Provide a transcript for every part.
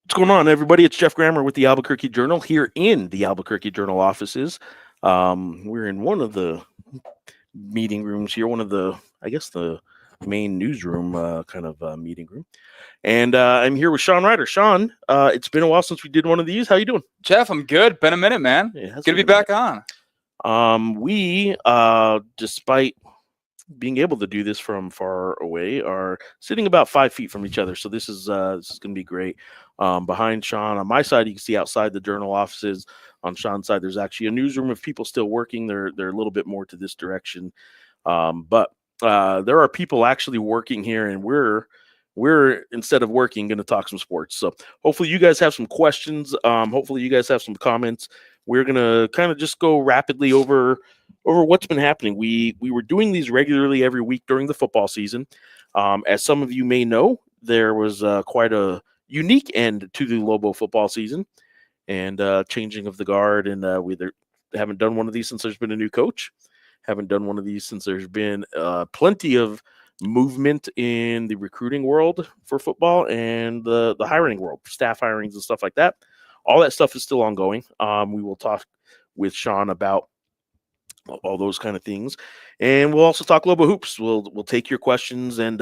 What's going on, everybody? It's Geoff Grammer with the Albuquerque Journal here in the Albuquerque Journal offices. We're in one of the meeting rooms here, one of the, I guess, the main newsroom meeting room. And I'm here with Sean Reider. Sean, it's been a while since we did one of these. How you doing? Jeff, I'm good. Been a minute, man. Good to be back on. We, despite being able to do this from far away, are sitting about 5 feet from each other. So this is going to be great. Behind Sean, on my side, you can see outside the Journal offices. On Sean's side, there's actually a newsroom of people still working. They're a little bit more to this direction, but there are people actually working here, and we're instead of working, going to talk some sports. So hopefully you guys have some questions. Hopefully you guys have some comments. We're going to kind of just go rapidly over what's been happening. We were doing these regularly every week during the football season. As some of you may know, there was quite a unique end to the Lobo football season and changing of the guard. And we haven't done one of these since there's been a new coach. Haven't done one of these since there's been plenty of movement in the recruiting world for football and the hiring world, staff hirings and stuff like that. All that stuff is still ongoing. We will talk with Sean about all those kind of things, and we'll also talk Lobo hoops. We'll take your questions and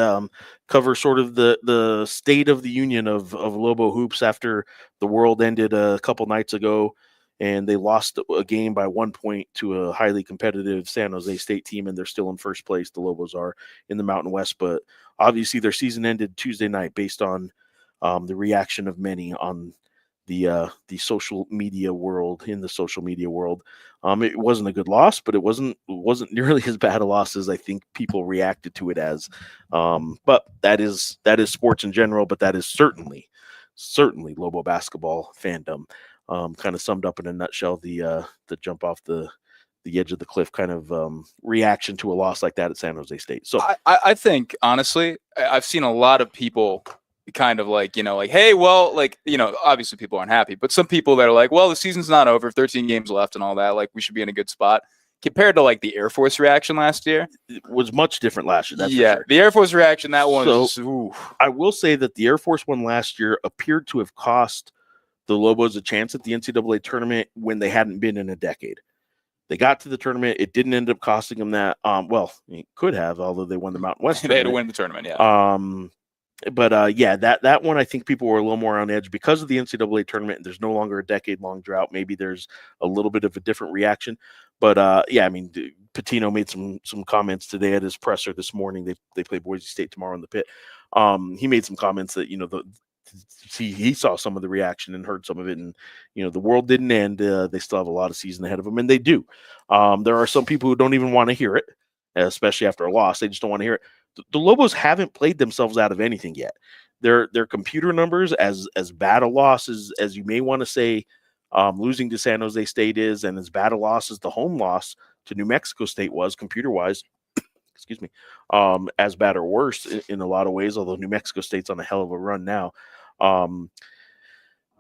cover sort of the state of the union of Lobo hoops after the world ended a couple nights ago, and they lost a game by 1 point to a highly competitive San Jose State team, and they're still in first place. The Lobos are in the Mountain West, but obviously their season ended Tuesday night based on the reaction of many on the social media world. In the social media world, it wasn't a good loss, but it wasn't nearly as bad a loss as I think people reacted to it as. But that is sports in general, but that is certainly Lobo basketball fandom. Kind of summed up in a nutshell the jump off the edge of the cliff kind of reaction to a loss like that at San Jose State. So I think, honestly, I've seen a lot of people kind of like, hey, well, like, obviously people aren't happy, but some people that are like, well, the season's not over, 13 games left and all that, like, we should be in a good spot. Compared to like the Air Force reaction last year, it was much different last year. That's for sure. The Air Force reaction, that one was I will say that the Air Force one last year appeared to have cost the Lobos a chance at the NCAA tournament when they hadn't been in a decade. They got to the tournament. It didn't end up costing them that. Well, it could have, although they won the Mountain West. They had to win the tournament, yeah. But that one, I think people were a little more on edge because of the NCAA tournament. And there's no longer a decade-long drought. Maybe there's a little bit of a different reaction. But Pitino made some comments today at his presser this morning. They play Boise State tomorrow in the pit. He made some comments that he saw some of the reaction and heard some of it, and the world didn't end. They still have a lot of season ahead of them, and they do. There are some people who don't even want to hear it, especially after a loss. They just don't want to hear it. The Lobos haven't played themselves out of anything yet. Their computer numbers, as bad a loss as you may want to say losing to San Jose State is, and as bad a loss as the home loss to New Mexico State was computer-wise, excuse me, as bad or worse in a lot of ways, although New Mexico State's on a hell of a run now,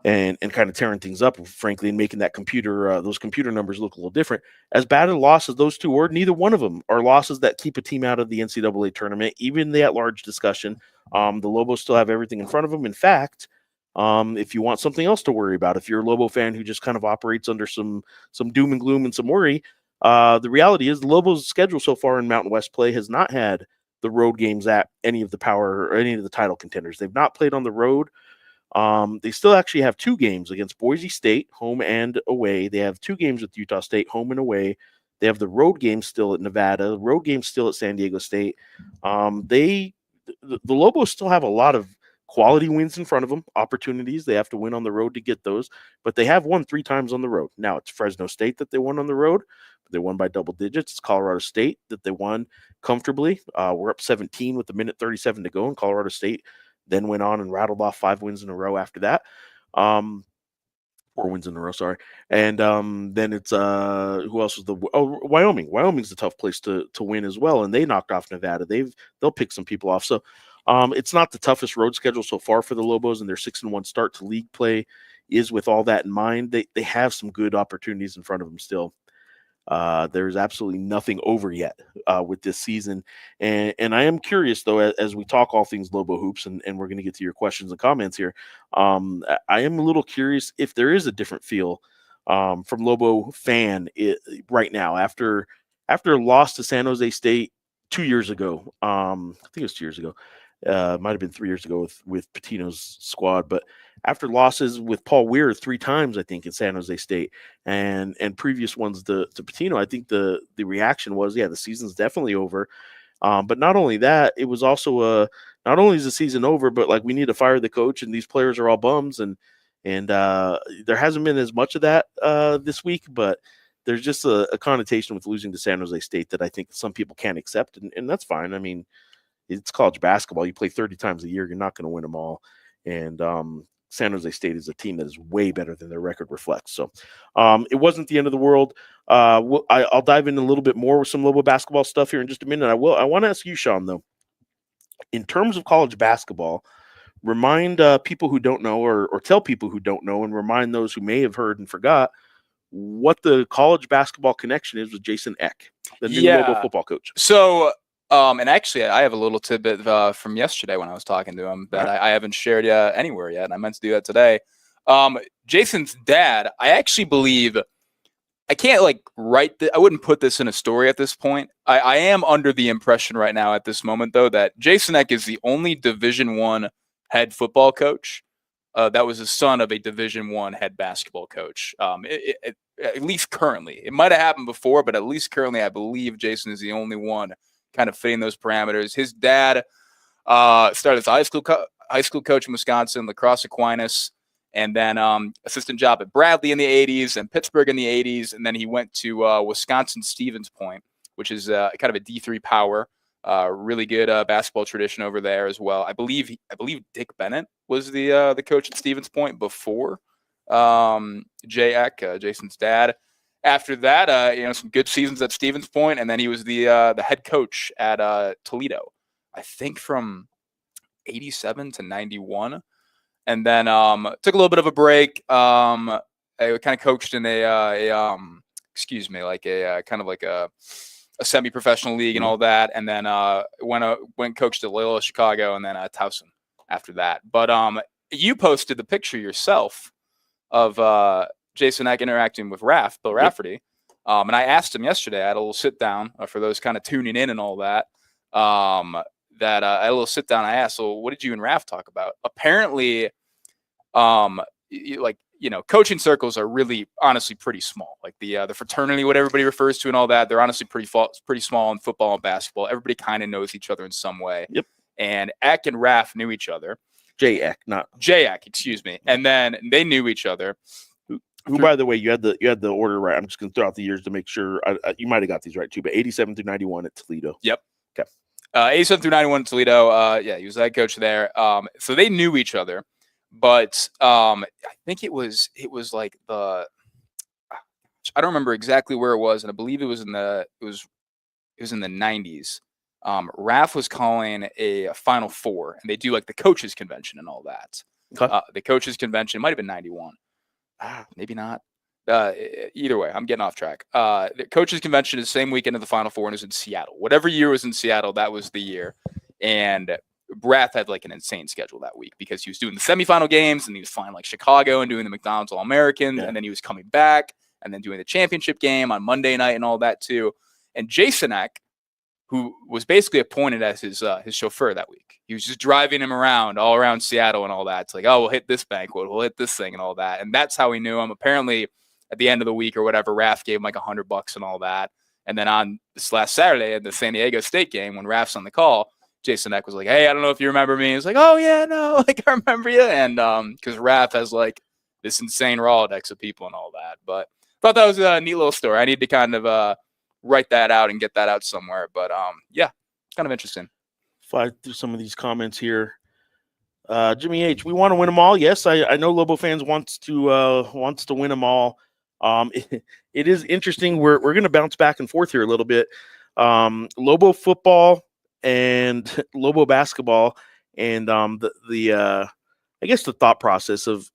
and kind of tearing things up, frankly, and making that those computer numbers look a little different. As bad a loss as those two were, neither one of them are losses that keep a team out of the NCAA tournament, even the at-large discussion. The Lobos still have everything in front of them. In fact, if you want something else to worry about, if you're a Lobo fan who just kind of operates under some doom and gloom and some worry, the reality is the Lobos' schedule so far in Mountain West play has not had the road games at any of the power or any of the title contenders. They've not played on the road. They still actually have 2 games against Boise State, home and away. They have 2 games with Utah State, home and away. They have the road game still at Nevada, the road game still at San Diego State. The Lobos still have a lot of quality wins in front of them, opportunities. They have to win on the road to get those, but they have won 3 times on the road. Now, it's Fresno State that they won on the road. They won by double digits. It's Colorado State that they won comfortably. We're up 17 with 1:37 to go, and Colorado State then went on and rattled off 5 wins in a row after that. 4 wins in a row, sorry. And then it's who else was Wyoming. Wyoming's a tough place to win as well, and they knocked off Nevada. They'll pick some people off. So it's not the toughest road schedule so far for the Lobos, and their 6-1 start to league play is with all that in mind. They have some good opportunities in front of them still. There's absolutely nothing over yet with this season. And I am curious, though, as we talk all things Lobo hoops, and we're going to get to your questions and comments here. I am a little curious if there is a different feel from Lobo fan right now after a loss to San Jose State 2 years ago. I think it was 2 years ago. Might have been 3 years ago with Patino's squad, but after losses with Paul Weir 3 times, I think, in San Jose State and previous ones to Patino, I think the reaction was, yeah, the season's definitely over. But not only that, it was also not only is the season over, but like we need to fire the coach and these players are all bums, and there hasn't been as much of that this week, but there's just a connotation with losing to San Jose State that I think some people can't accept, and that's fine. I mean, it's college basketball. You play 30 times a year, you're not going to win them all. And San Jose State is a team that is way better than their record reflects. So it wasn't the end of the world. I'll dive in a little bit more with some Lobo basketball stuff here in just a minute. I want to ask you, Sean, though, in terms of college basketball, remind people who don't know or tell people who don't know and remind those who may have heard and forgot what the college basketball connection is with Jason Eck, the new Lobo football coach. So and actually, I have a little tidbit from yesterday when I was talking to him that I haven't shared anywhere yet, and I meant to do that today. Jason's dad, I actually believe, I can't I wouldn't put this in a story at this point. I am under the impression right now at this moment, though, that Jason Eck is the only Division I head football coach that was the son of a Division I head basketball coach. At least currently. It might have happened before, but at least currently, I believe Jason is the only one kind of fitting those parameters. His dad started as a high school coach in Wisconsin, Lacrosse Aquinas, and then assistant job at Bradley in the 80s and Pittsburgh in the 80s. And then he went to Wisconsin Stevens Point, which is kind of a D3 power, really good basketball tradition over there as well. I believe Dick Bennett was the coach at Stevens Point before Jay Eck, Jason's dad. After that, some good seasons at Stevens Point, and then he was the head coach at Toledo, I think from 87 to 91, and then took a little bit of a break. I kind of coached in a semi-professional league and all that, and then went coached at Loyola Chicago, and then Towson after that. But you posted the picture yourself of Jason Eck interacting with Bill Rafferty. And I asked him yesterday, I had a little sit down for those kind of tuning in and all that. I had a little sit down. I asked, so what did you and Raf talk about? Apparently, coaching circles are really honestly pretty small. Like the fraternity, what everybody refers to and all that, they're honestly pretty small in football and basketball. Everybody kind of knows each other in some way. Yep. And Eck and Raf knew each other. Jay Eck, excuse me. And then they knew each other. Who, by the way, you had the order right. I'm just going to throw out the years to make sure you might have got these right too. But 87 through 91 at Toledo. Yep. Okay. 87 through 91 at Toledo. He was the head coach there. So they knew each other, but I think it was like I don't remember exactly where it was, and I believe it was in the 90s. Raf was calling a Final Four, and they do like the coaches convention and all that. Okay. The coaches convention might have been 91. Maybe not. Either way, I'm getting off track. The coaches convention is the same weekend of the Final Four, and it was in Seattle. Whatever year was in Seattle, that was the year. And Brath had like an insane schedule that week because he was doing the semifinal games, and he was flying like Chicago and doing the McDonald's All-Americans, and then he was coming back and then doing the championship game on Monday night and all that too. And Jason Eck, who was basically appointed as his chauffeur that week. He was just driving him around all around Seattle and all that. It's like, oh, we'll hit this banquet, we'll hit this thing and all that. And that's how we knew him. Apparently, at the end of the week or whatever, Raf gave him like $100 and all that. And then on this last Saturday at the San Diego State game, when Raf's on the call, Jason Eck was like, hey, I don't know if you remember me. He was like, oh, yeah, no, like I remember you. And because Raf has like this insane Rolodex of people and all that. But I thought that was a neat little story. I need to kind of write that out and get that out somewhere. But yeah, kind of interesting. Fly through some of these comments here. Jimmy H, we want to win them all. Yes, I know Lobo fans wants to win them all. It is interesting. We're going to bounce back and forth here a little bit. Lobo football and Lobo basketball, and I guess the thought process of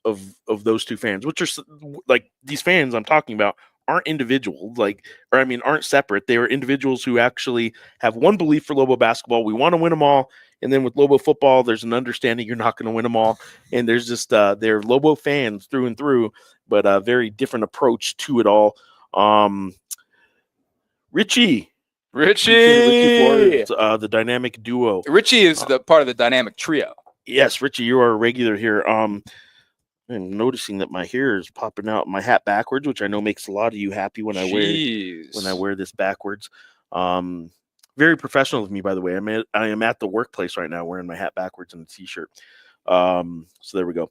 those two fans, which are like these fans I'm talking about, aren't individual, aren't separate. They are individuals who actually have one belief for Lobo basketball. We want to win them all. And then with Lobo football, there's an understanding you're not going to win them all. And there's just they're Lobo fans through and through, but a very different approach to it all. Richie Flores, the dynamic duo. Richie is the part of the dynamic trio. Yes, Richie, you are a regular here. I'm noticing that my hair is popping out my hat backwards, which I know makes a lot of you happy when I wear this backwards. Very professional of me, by the way. I am at the workplace right now wearing my hat backwards and a t-shirt. So there we go.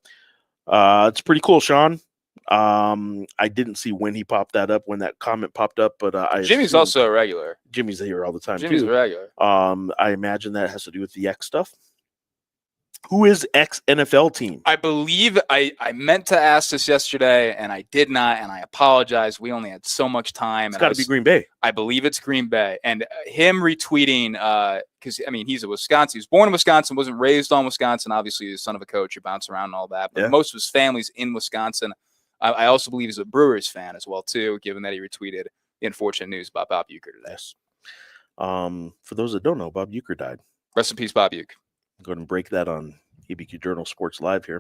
It's pretty cool, Sean. I didn't see when he popped that up, when that comment popped up, but Jimmy's also a regular. Jimmy's here all the time. Jimmy's a regular. I imagine that has to do with the X stuff. Who is X NFL team? I believe I meant to ask this yesterday, and I did not, and I apologize. We only had so much time. It's got to be Green Bay. I believe it's Green Bay. And him retweeting, because, he's a Wisconsin. He was born in Wisconsin, wasn't raised on Wisconsin. Obviously, he's the son of a coach. You bounce around and all that. But most of his family's in Wisconsin. I also believe he's a Brewers fan as well, too, given that he retweeted the unfortunate news about Bob Uecker today. Yes. For those that don't know, Bob Uecker died. Rest in peace, Bob Uecker. Go ahead and break that on ABQJournal Sports Live here.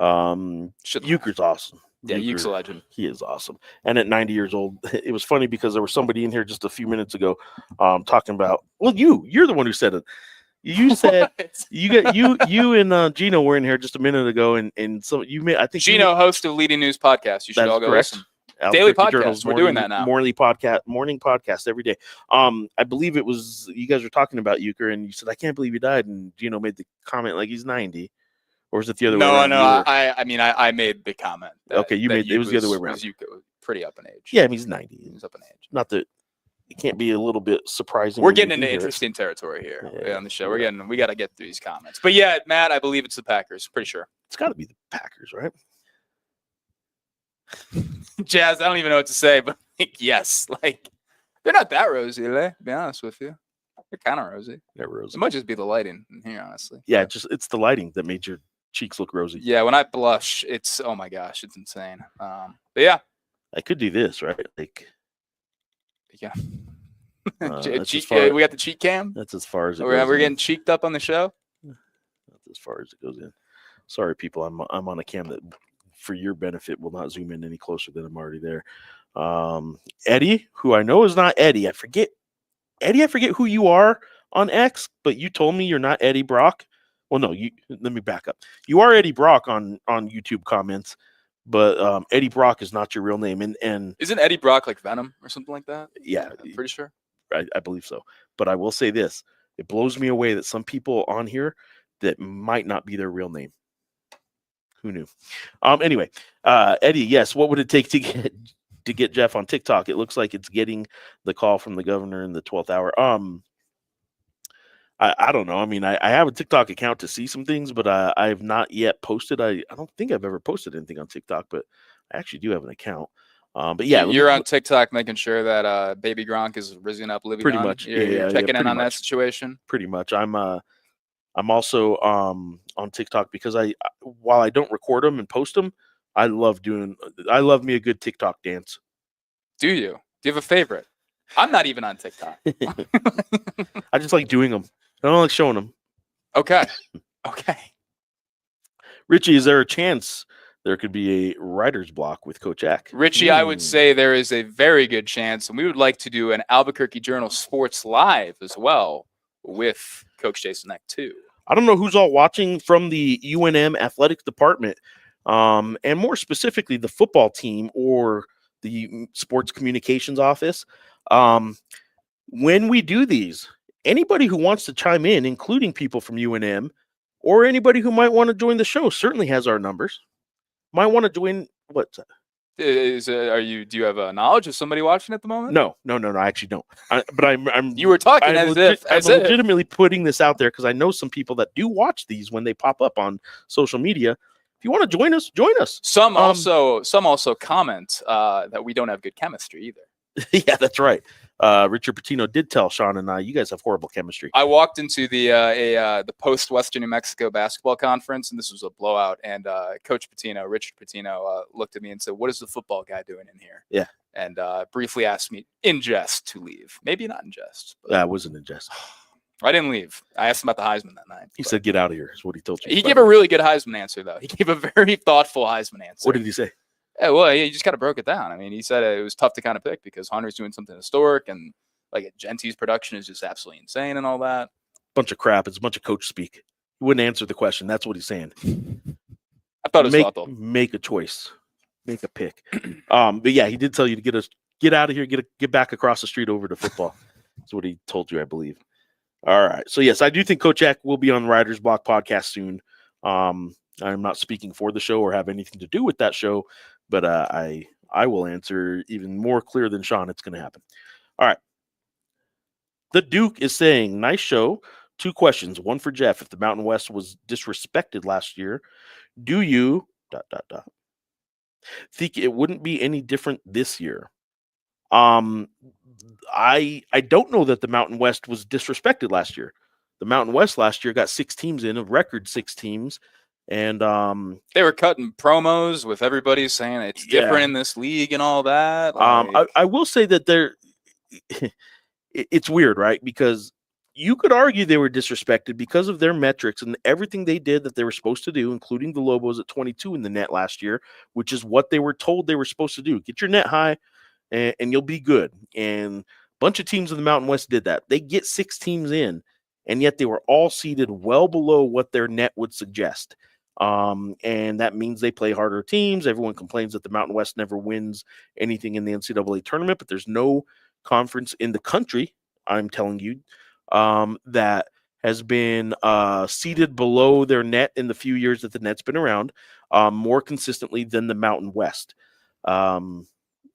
Uecker's awesome. Yeah, Uecker's a legend. He is awesome. And at 90 years old, it was funny because there was somebody in here just a few minutes ago talking about, you're the one who said it. You said you and Gino were in here just a minute ago, and so I think Gino, host of Leading News Podcast. You should all go listen. Daily podcast. We're doing that now. Morning podcast every day. I believe it was you guys were talking about Uecker, and you said, I can't believe he died, and Gino made the comment like he's 90, or was it the other way around? No. I made the comment. It was the other way around. Uecker was pretty up in age. Yeah, he's 90. He's up in age. Not that it can't be a little bit surprising. We're getting into interesting territory here on the show. We got to get through these comments. But yeah, Matt, I believe it's the Packers. Pretty sure. It's got to be the Packers, right? Jazz, I don't even know what to say, but yes, they're not that rosy, to be honest with you. They're kind of rosy. They're rosy. It might just be the lighting in here, honestly. Yeah, it's the lighting that made your cheeks look rosy. Yeah, when I blush, it's oh my gosh, it's insane. But yeah, I could do this, right? Yeah. We got the cheek cam. That's as far as it goes. We're in. getting cheeked up on the show. That's as far as it goes in. Sorry, people. I'm on a cam that, for your benefit, will not zoom in any closer than I'm already there. Eddie, who I know is not Eddie. I forget who you are on X, but you told me you're not Eddie Brock. Well, no, let me back up. You are Eddie Brock on YouTube comments, but Eddie Brock is not your real name. And isn't Eddie Brock like Venom or something like that? Yeah, I'm pretty sure. I believe so. But I will say this: it blows me away that some people on here that might not be their real name. Who knew? Anyway, Eddie, yes. What would it take to get Geoff on TikTok? It looks like it's getting the call from the governor in the 12th hour. I don't know. I have a TikTok account to see some things, but I have not yet posted. I don't think I've ever posted anything on TikTok, but I actually do have an account. But yeah, you're on TikTok making sure that Baby Gronk is risen up, living pretty on. much. You're checking in on that situation. Pretty much. I'm also on TikTok because while I don't record them and post them, I love me a good TikTok dance. Do you? Do you have a favorite? I'm not even on TikTok. I just like doing them. I don't like showing them. Okay. Richie, is there a chance there could be a writer's block with Coach Eck? Richie, I would say there is a very good chance, and we would like to do an Albuquerque Journal Sports Live as well with Coach Jason Eck too. I don't know who's all watching from the UNM athletics department, and more specifically the football team or the sports communications office. When we do these, anybody who wants to chime in, including people from UNM or anybody who might want to join the show, certainly has our numbers. Might want to join. What's that? Do you have a knowledge of somebody watching at the moment? No, I actually don't. I'm. You were talking I'm legitimately putting this out there because I know some people that do watch these when they pop up on social media. If you want to join us, join us. Some also comment that we don't have good chemistry either. Yeah, that's right. Richard Pitino did tell Sean and I, you guys have horrible chemistry. I walked into the post Western New Mexico basketball conference, and this was a blowout. And Coach Pitino, Richard Pitino, looked at me and said, "What is the football guy doing in here?" Yeah. And briefly asked me in jest to leave. Maybe not in jest. That wasn't in jest. I didn't leave. I asked him about the Heisman that night. He said, "Get out of here," is what he told you. He gave a really good Heisman answer, though. He gave a very thoughtful Heisman answer. What did he say? Yeah, well, he just kind of broke it down. I mean, he said it was tough to kind of pick because Hunter's doing something historic, and like Gentie's production is just absolutely insane and all that. Bunch of crap. It's a bunch of coach speak. He wouldn't answer the question. That's what he's saying. I thought it was thoughtful. Make a choice. Make a pick. But yeah, he did tell you to get out of here, get back across the street over to football. That's what he told you, I believe. All right. So yes, I do think Coach Eck will be on Reider's Block podcast soon. I'm not speaking for the show or have anything to do with that show, but I will answer even more clear than Sean. It's going to happen. All right. The Duke is saying, nice show. 2 questions. One for Geoff. If the Mountain West was disrespected last year, do you ... think it wouldn't be any different this year? I don't know that the Mountain West was disrespected last year. The Mountain West last year got 6 teams in, a record 6 teams. And they were cutting promos with everybody saying it's different in this league and all that. Like, I will say that it's weird, right? Because you could argue they were disrespected because of their metrics and everything they did that they were supposed to do, including the Lobos at 22 in the net last year, which is what they were told they were supposed to do. Get your net high and you'll be good. And a bunch of teams in the Mountain West did that. They get 6 teams in, and yet they were all seated well below what their net would suggest. And that means they play harder teams. Everyone complains that the Mountain West never wins anything in the NCAA tournament, but there's no conference in the country, I'm telling you, that has been seated below their net in the few years that the net's been around more consistently than the Mountain West.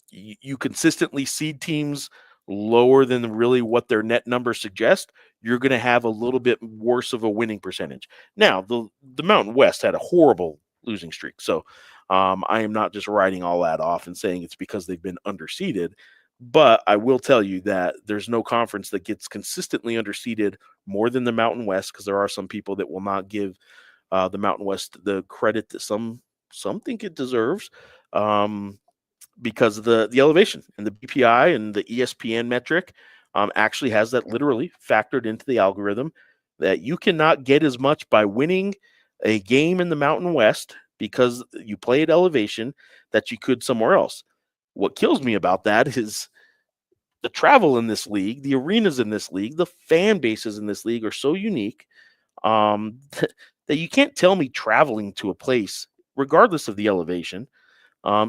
You consistently seed teams lower than really what their net numbers suggest, you're going to have a little bit worse of a winning percentage. Now, the Mountain West had a horrible losing streak, so I am not just writing all that off and saying it's because they've been underseeded, but I will tell you that there's no conference that gets consistently underseeded more than the Mountain West, because there are some people that will not give the Mountain West the credit that some think it deserves. Because of the elevation and the BPI and the ESPN metric actually has that literally factored into the algorithm, that you cannot get as much by winning a game in the Mountain West because you play at elevation that you could somewhere else. What kills me about that is the travel in this league, the arenas in this league, the fan bases in this league are so unique that you can't tell me traveling to a place, regardless of the elevation,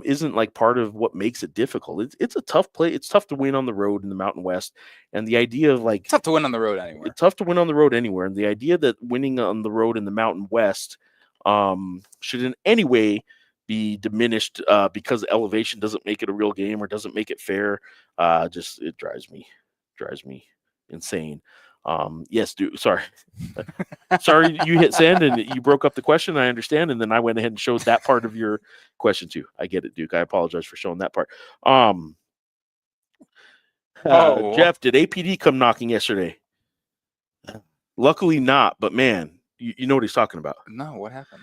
isn't like part of what makes it difficult. It's a tough play. It's tough to win on the road in the Mountain West. And the idea of like, it's tough to win on the road anywhere. It's tough to win on the road anywhere. And the idea that winning on the road in the Mountain West should in any way be diminished because elevation doesn't make it a real game or doesn't make it fair. It drives me insane. Yes, dude. Sorry. Sorry you hit send and you broke up the question. I understand. And then I went ahead and showed that part of your question too. I get it, Duke. I apologize for showing that part. Geoff, did APD come knocking yesterday? Luckily not, but man, you know what he's talking about. No, what happened?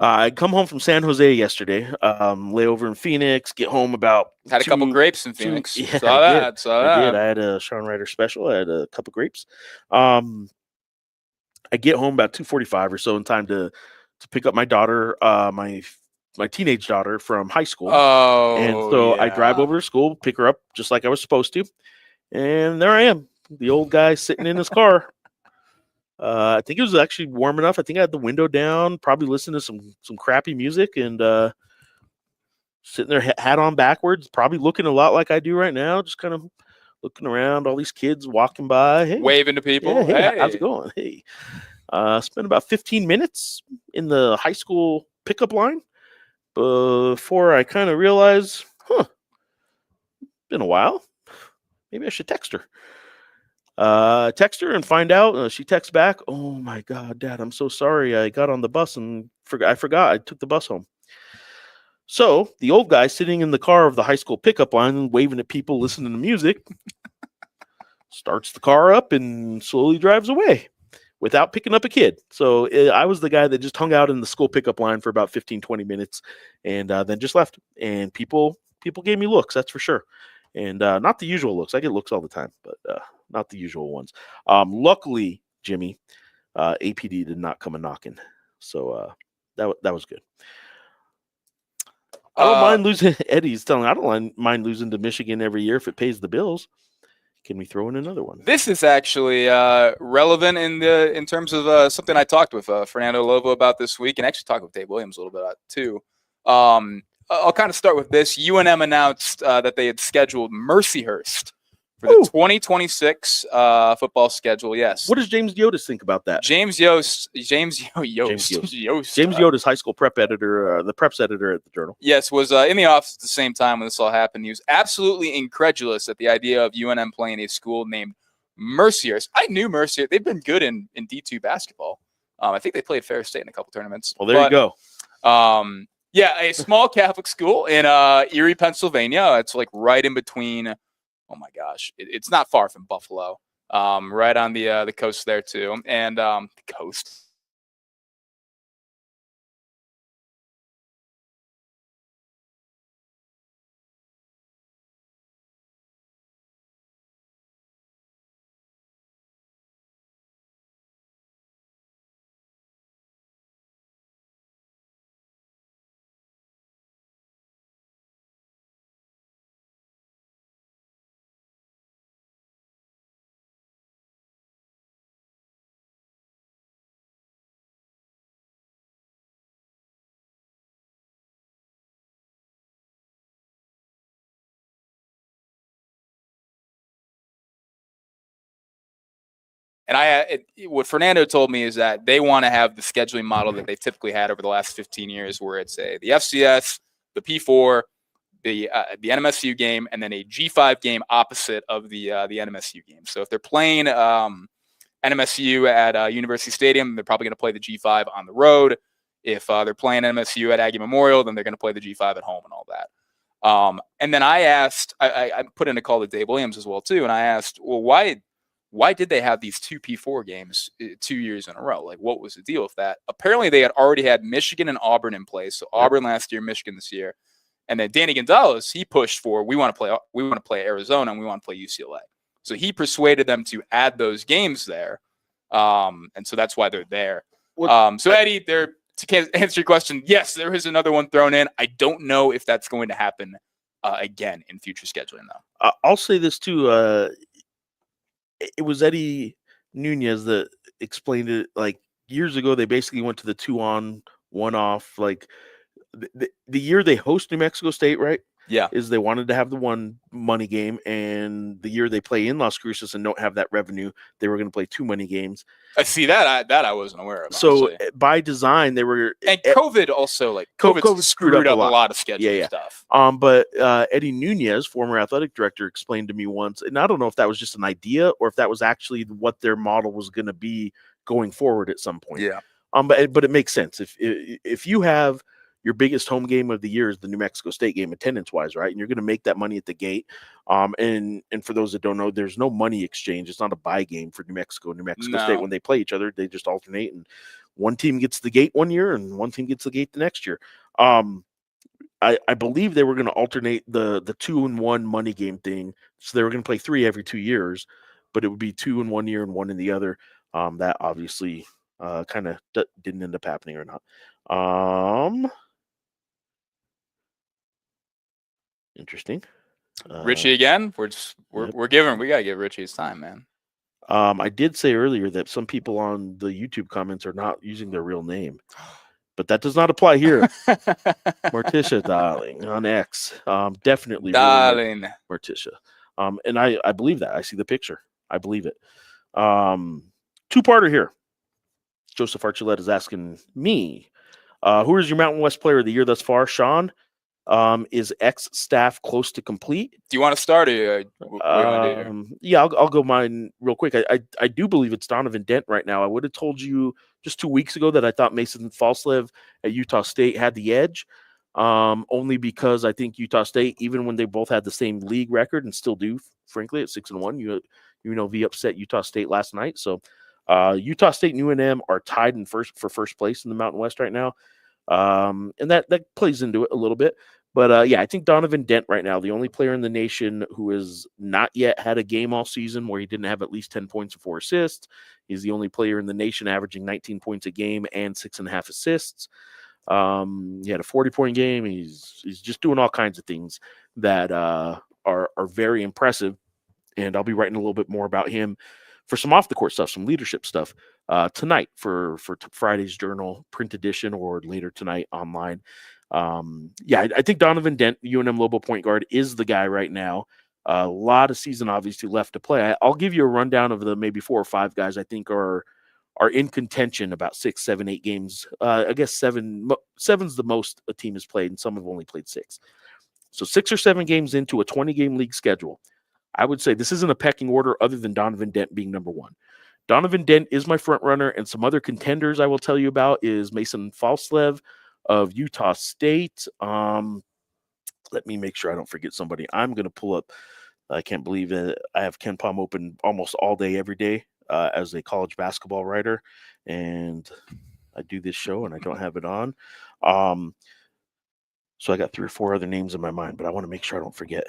I come home from San Jose yesterday, lay over in Phoenix, get home about... Had a couple grapes in Phoenix. Yeah, saw I that. did. I had a Sean Reider special. I had a couple grapes. I get home about 2:45 or so in time to pick up my daughter, my teenage daughter from high school. And so I drive over to school, pick her up just like I was supposed to. And there I am, the old guy sitting in his car. I think it was actually warm enough. I think I had the window down, probably listening to some crappy music and sitting there, hat on backwards, probably looking a lot like I do right now, just kind of looking around, all these kids walking by. Hey, waving to people. Yeah, hey, how's it going? Hey. Spent about 15 minutes in the high school pickup line before I kind of realized, been a while. Maybe I should text her. Text her and find out. She texts back, "Oh my God, Dad, I'm so sorry. I got on the bus and I forgot I took the bus home." So the old guy sitting in the car of the high school pickup line, waving at people, listening to music, starts the car up and slowly drives away without picking up a kid. So I was the guy that just hung out in the school pickup line for about 15, 20 minutes and then just left. And people gave me looks, that's for sure. And not the usual looks. I get looks all the time, but not the usual ones. Luckily, Jimmy, APD did not come a knocking. So that was good. I don't mind losing. Eddie's telling me I don't mind losing to Michigan every year if it pays the bills. Can we throw in another one? This is actually relevant in terms of something I talked with Fernando Lobo about this week, and actually talked with Dave Williams a little bit about it too. I'll kind of start with this. UNM announced that they had scheduled Mercyhurst for the 2026 football schedule. Yes. What does James Yotis think about that? James Yost, high school prep editor, the preps editor at the Journal. Yes, was in the office at the same time when this all happened. He was absolutely incredulous at the idea of UNM playing a school named Mercyhurst. I knew Mercyhurst. They've been good in D2 basketball. I think they played Ferris State in a couple tournaments. Well, there you go. Yeah, a small Catholic school in Erie, Pennsylvania. It's like right in between. Oh my gosh, it's not far from Buffalo. Right on the coast there too, and the coast. And what Fernando told me is that they want to have the scheduling model that they've typically had over the last 15 years, where it's the FCS, the P4, the NMSU game, and then a G5 game opposite of the NMSU game. So if they're playing NMSU at University Stadium, they're probably going to play the G5 on the road. If they're playing NMSU at Aggie Memorial, then they're going to play the G5 at home and all that. And then I asked, I put in a call to Dave Williams as well too, and I asked, well, why did they have these two P4 games 2 years in a row? Like, what was the deal with that? Apparently, they had already had Michigan and Auburn in place. So Auburn last year, Michigan this year, and then Danny Gonzalez, he pushed for we want to play Arizona and we want to play UCLA. So he persuaded them to add those games there, and so that's why they're there. So Eddie, to answer your question, yes, there is another one thrown in. I don't know if that's going to happen again in future scheduling, though. I'll say this too. It was Eddie Nunez that explained it. Like years ago, they basically went to the 2-on, 1-off. Like the year they host New Mexico State, right? Yeah, is they wanted to have the one money game, and the year they play in Las Cruces and don't have that revenue, they were going to play 2 money games. I see that I wasn't aware of. So honestly. by design, they were, and COVID also COVID screwed up a lot of scheduling stuff. But Eddie Nunez, former athletic director, explained to me once, and I don't know if that was just an idea or if that was actually what their model was going to be going forward at some point. Yeah. But it makes sense if you have your biggest home game of the year is the New Mexico State game, attendance-wise, right? And you're going to make that money at the gate. And for those that don't know, there's no money exchange. It's not a buy game for New Mexico State. When they play each other, they just alternate, and one team gets the gate one year and one team gets the gate the next year. I believe they were going to alternate the 2-in-1 money game thing. So they were going to play 3 every 2 years, but it would be 2 in 1 year and 1 in the other. That obviously kind of didn't end up happening or not. Interesting. Richie again. We gotta give Richie his time, man. I did say earlier that some people on the YouTube comments are not using their real name, but that does not apply here. Morticia Darling on X, definitely Darling Morticia. And I believe that. I see the picture. I believe it. 2-parter here. Joseph Archulette is asking me, who is your Mountain West player of the year thus far? Sean. Is X staff close to complete? Do you want to start? Or yeah, I'll go mine real quick. I do believe it's Donovan Dent right now. I would have told you just 2 weeks ago that I thought Mason Falslev at Utah State had the edge, only because I think Utah State, even when they both had the same league record and still do, frankly, at 6-1, UNLV upset Utah State last night. So Utah State and UNM are tied for first place in the Mountain West right now. And that plays into it a little bit. But yeah, I think Donovan Dent right now, the only player in the nation who has not yet had a game all season where he didn't have at least 10 points and 4 assists. He's the only player in the nation averaging 19 points a game and 6.5 assists. He had a 40-point game. He's just doing all kinds of things that are very impressive. And I'll be writing a little bit more about him for some off the court stuff, some leadership stuff tonight for Friday's Journal print edition, or later tonight online. I think Donovan Dent, UNM Lobo point guard, is the guy right now. A lot of season obviously left to play. I'll give you a rundown of the maybe 4 or 5 guys I think are in contention about 6, 7, 8 games. I guess seven's the most a team has played, and some have only played 6. So 6 or 7 games into a 20-game league schedule, I would say this isn't a pecking order other than Donovan Dent being number 1. Donovan Dent is my front runner, and some other contenders I will tell you about is Mason Falslev of Utah State. Let me make sure I don't forget somebody. I'm going to pull up. I can't believe it. I have Ken Palm open almost all day, every day as a college basketball writer, and I do this show and I don't have it on. So I got 3 or 4 other names in my mind, but I want to make sure I don't forget.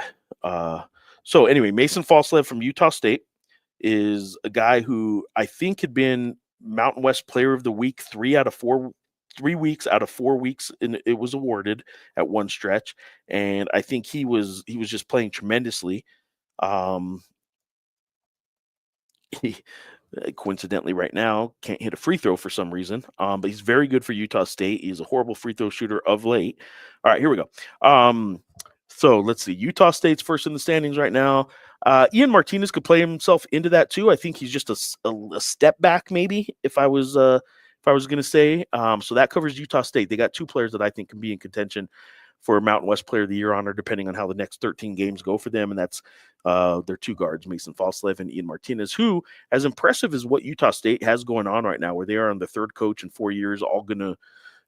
So anyway, Mason Falslev from Utah State is a guy who I think had been Mountain West Player of the Week 3 weeks out of 4 weeks, and it was awarded at one stretch. And I think he was just playing tremendously. He coincidentally right now can't hit a free throw for some reason, but he's very good for Utah State. He's a horrible free throw shooter of late. All right, here we go. So let's see. Utah State's first in the standings right now. Ian Martinez could play himself into that too. I think he's just a step back, maybe, if I was going to say. So that covers Utah State. They got 2 players that I think can be in contention for Mountain West Player of the Year honor, depending on how the next 13 games go for them. And that's their 2 guards, Mason Falslev and Ian Martinez, who, as impressive as what Utah State has going on right now, where they are on the 3rd coach in 4 years, all going to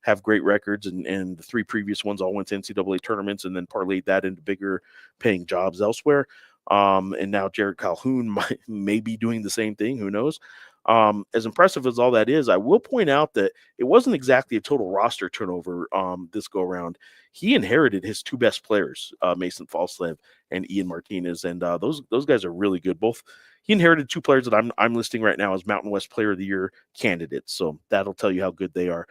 have great records, and the 3 previous ones all went to NCAA tournaments and then parlayed that into bigger paying jobs elsewhere. And now Jared Calhoun may be doing the same thing. Who knows? As impressive as all that is, I will point out that it wasn't exactly a total roster turnover this go around. He inherited his 2 best players, Mason Falslev and Ian Martinez, and those guys are really good. Both he inherited 2 players that I'm listing right now as Mountain West Player of the Year candidates, so that'll tell you how good they are.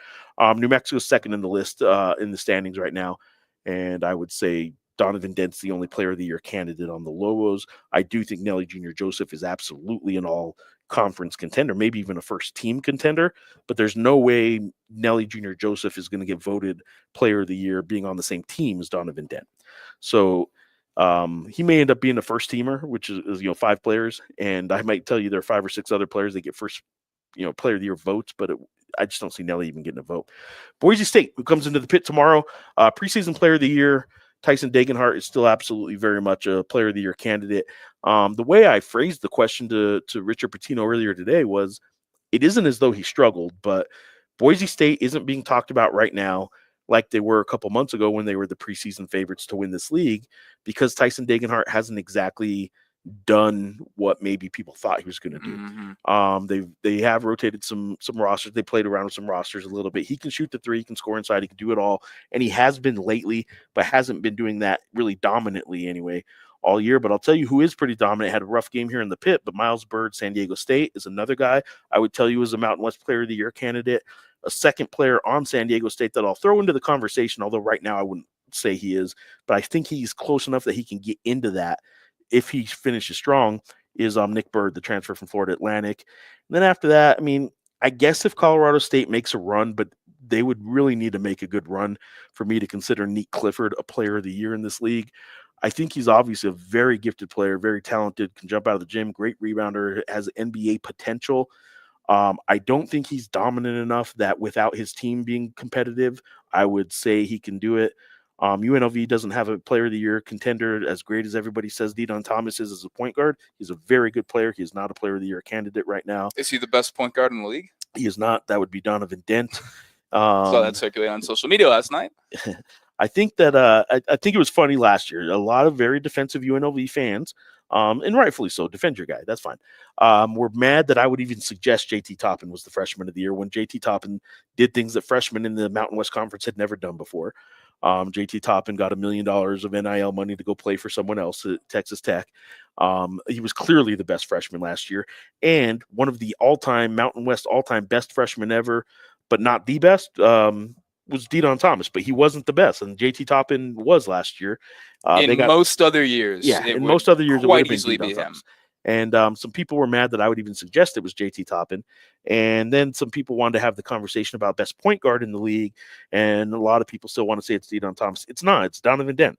New Mexico's second in the list in the standings right now, and I would say Donovan Dent's the only Player of the Year candidate on the Lobos. I do think Nelly Jr. Joseph is absolutely an all-conference contender, maybe even a first-team contender, but there's no way Nelly Jr. Joseph is going to get voted Player of the Year being on the same team as Donovan Dent. So he may end up being a first-teamer, which is 5 players, and I might tell you there are 5 or 6 other players that get first Player of the Year votes, but I just don't see Nelly even getting a vote. Boise State, who comes into the pit tomorrow, preseason Player of the Year, Tyson Dagenhart is still absolutely very much a Player of the Year candidate. The way I phrased the question to Richard Pitino earlier today was, it isn't as though he struggled, but Boise State isn't being talked about right now like they were a couple months ago when they were the preseason favorites to win this league, because Tyson Dagenhart hasn't exactly done what maybe people thought he was going to do. Mm-hmm. They have rotated some rosters. They played around with some rosters a little bit. He can shoot the 3, he can score inside, he can do it all, and he has been lately, but hasn't been doing that really dominantly anyway all year. But I'll tell you who is pretty dominant, had a rough game here in the pit, but Miles Bird, San Diego State, is another guy I would tell you is a Mountain West Player of the Year candidate. A second player on San Diego State that I'll throw into the conversation, although right now I wouldn't say he is, but I think he's close enough that he can get into that if he finishes strong, is Nick Bird, the transfer from Florida Atlantic. And then after that, I mean, I guess if Colorado State makes a run, but they would really need to make a good run for me to consider Nick Clifford a Player of the Year in this league. I think he's obviously a very gifted player, very talented, can jump out of the gym, great rebounder, has NBA potential. I don't think he's dominant enough that without his team being competitive, I would say he can do it. UNLV doesn't have a Player of the Year contender as great as everybody says Dedon Thomas is as a point guard. He's a very good player. He is not a Player of the Year candidate right now. Is he the best point guard in the league? He is not. That would be Donovan Dent. Saw that circulate on social media last night. I think that I think it was funny last year. A lot of very defensive UNLV fans, and rightfully so. Defend your guy. That's fine. Were mad that I would even suggest JT Toppin was the freshman of the year when JT Toppin did things that freshmen in the Mountain West Conference had never done before. JT Toppin got $1 million of NIL money to go play for someone else at Texas Tech. He was clearly the best freshman last year and one of the all-time Mountain West all-time best freshmen ever, but not the best. Was Deon Thomas, but he wasn't the best, and JT Toppin was last year. Most other years, in most other years, it would have been easily Deon be Thomas. him. And some people were mad that I would even suggest it was JT Toppin. And then some people wanted to have the conversation about best point guard in the league, and a lot of people still want to say it's Deon Thomas. It's not. It's Donovan Dent.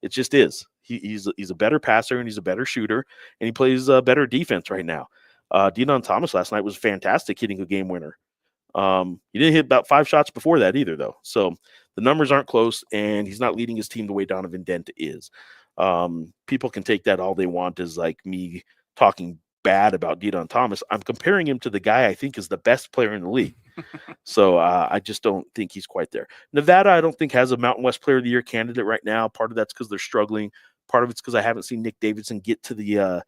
It just is. He's a better passer, and he's a better shooter, and he plays better defense right now. Deon Thomas last night was fantastic, hitting a game winner. He didn't hit about 5 shots before that either, though. So the numbers aren't close, and he's not leading his team the way Donovan Dent is. People can take that all they want as like me talking bad about Deon Thomas. I'm comparing him to the guy I think is the best player in the league. So I just don't think he's quite there. Nevada, I don't think has a Mountain West Player of the Year candidate right now. Part of that's because they're struggling. Part of it's because I haven't seen Nick Davidson get to the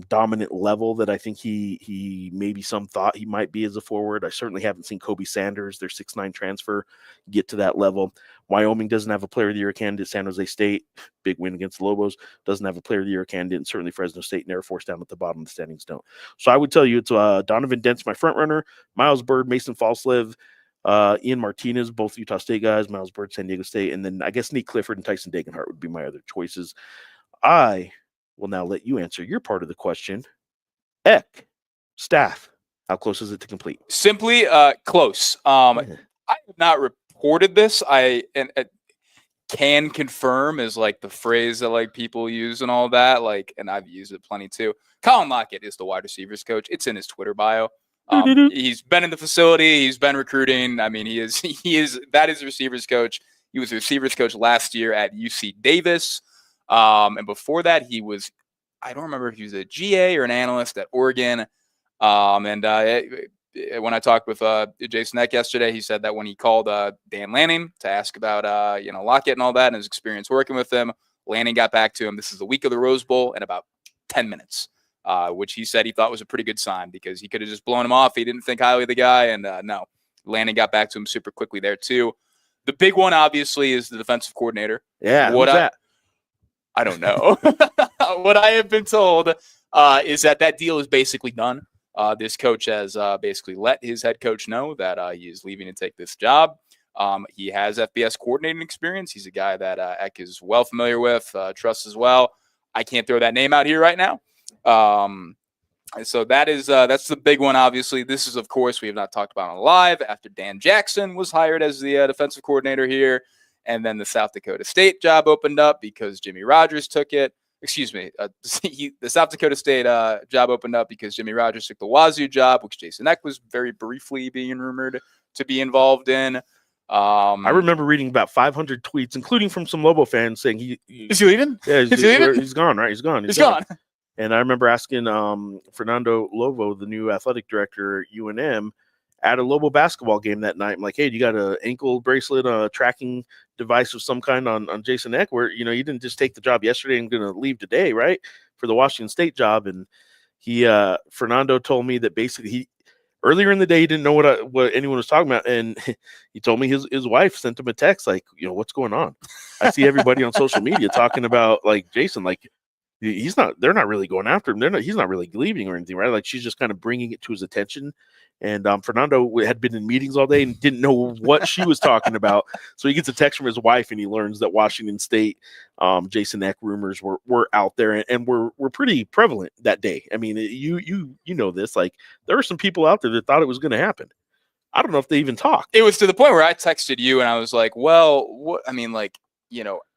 dominant level that I think he maybe some thought he might be as a forward. I certainly haven't seen Kobe Sanders, their 6'9" transfer, get to that level. Wyoming doesn't have a Player of the Year candidate. San Jose State, big win against the Lobos, doesn't have a Player of the Year candidate. And certainly Fresno State and Air Force down at the bottom of the standings don't. So I would tell you it's Donovan Dent's my front runner, Miles Bird, Mason Falslev, Ian Martinez, both Utah State guys, Miles Bird, San Diego State, and then I guess Nate Clifford and Tyson Dagenhart would be my other choices. I will now let you answer your part of the question. Eck, staff, how close is it to complete? Simply close. I have not reported this. I can confirm is like the phrase that like people use and all that. Like, and I've used it plenty too. Colin Lockett is the wide receivers coach. It's in his Twitter bio. He's been in the facility. He's been recruiting. I mean, that is the receivers coach. He was the receivers coach last year at UC Davis. And before that, he was, I don't remember if he was a GA or an analyst at Oregon. When I talked with Jason Eck yesterday, he said that when he called Dan Lanning to ask about Lockett and all that and his experience working with him, Lanning got back to him. This is the week of the Rose Bowl in about 10 minutes, which he said he thought was a pretty good sign because he could have just blown him off. He didn't think highly of the guy, and no, Lanning got back to him super quickly there too. The big one, obviously, is the defensive coordinator. Yeah, who's that? I don't know. What I have been told is that deal is basically done. This coach has basically let his head coach know that he is leaving to take this job. He has FBS coordinating experience. He's a guy that Eck is well familiar with, trusts as well. I can't throw that name out here right now. So that's the big one, obviously. This is, of course, we have not talked about on live after Dan Jackson was hired as the defensive coordinator here. And then the South Dakota State job opened up because Jimmy Rogers took it. Excuse me. The South Dakota State job opened up because Jimmy Rogers took the Wazoo job, which Jason Eck was very briefly being rumored to be involved in. I remember reading about 500 tweets, including from some Lobo fans saying is he leaving? Yeah, he's gone, right? He's gone. He's gone. And I remember asking Fernando Lobo, the new athletic director at UNM, at a Lobo basketball game that night. I'm like, hey, you got an ankle bracelet, a tracking device of some kind on Jason Eck, where, you didn't just take the job yesterday and going to leave today, right? For the Washington State job. And Fernando told me that basically earlier in the day, he didn't know what anyone was talking about. And he told me his wife sent him a text like, what's going on? I see everybody on social media talking about like Jason, like, they're not really going after him. He's not really leaving or anything, right? Like she's just kind of bringing it to his attention. And Fernando had been in meetings all day and didn't know what she was talking about. So he gets a text from his wife and he learns that Washington State, Jason Eck rumors were out there and were pretty prevalent that day. I mean, you know this, like there were some people out there that thought it was going to happen. I don't know if they even talked. It was to the point where I texted you and I was like, well, what? I mean, like,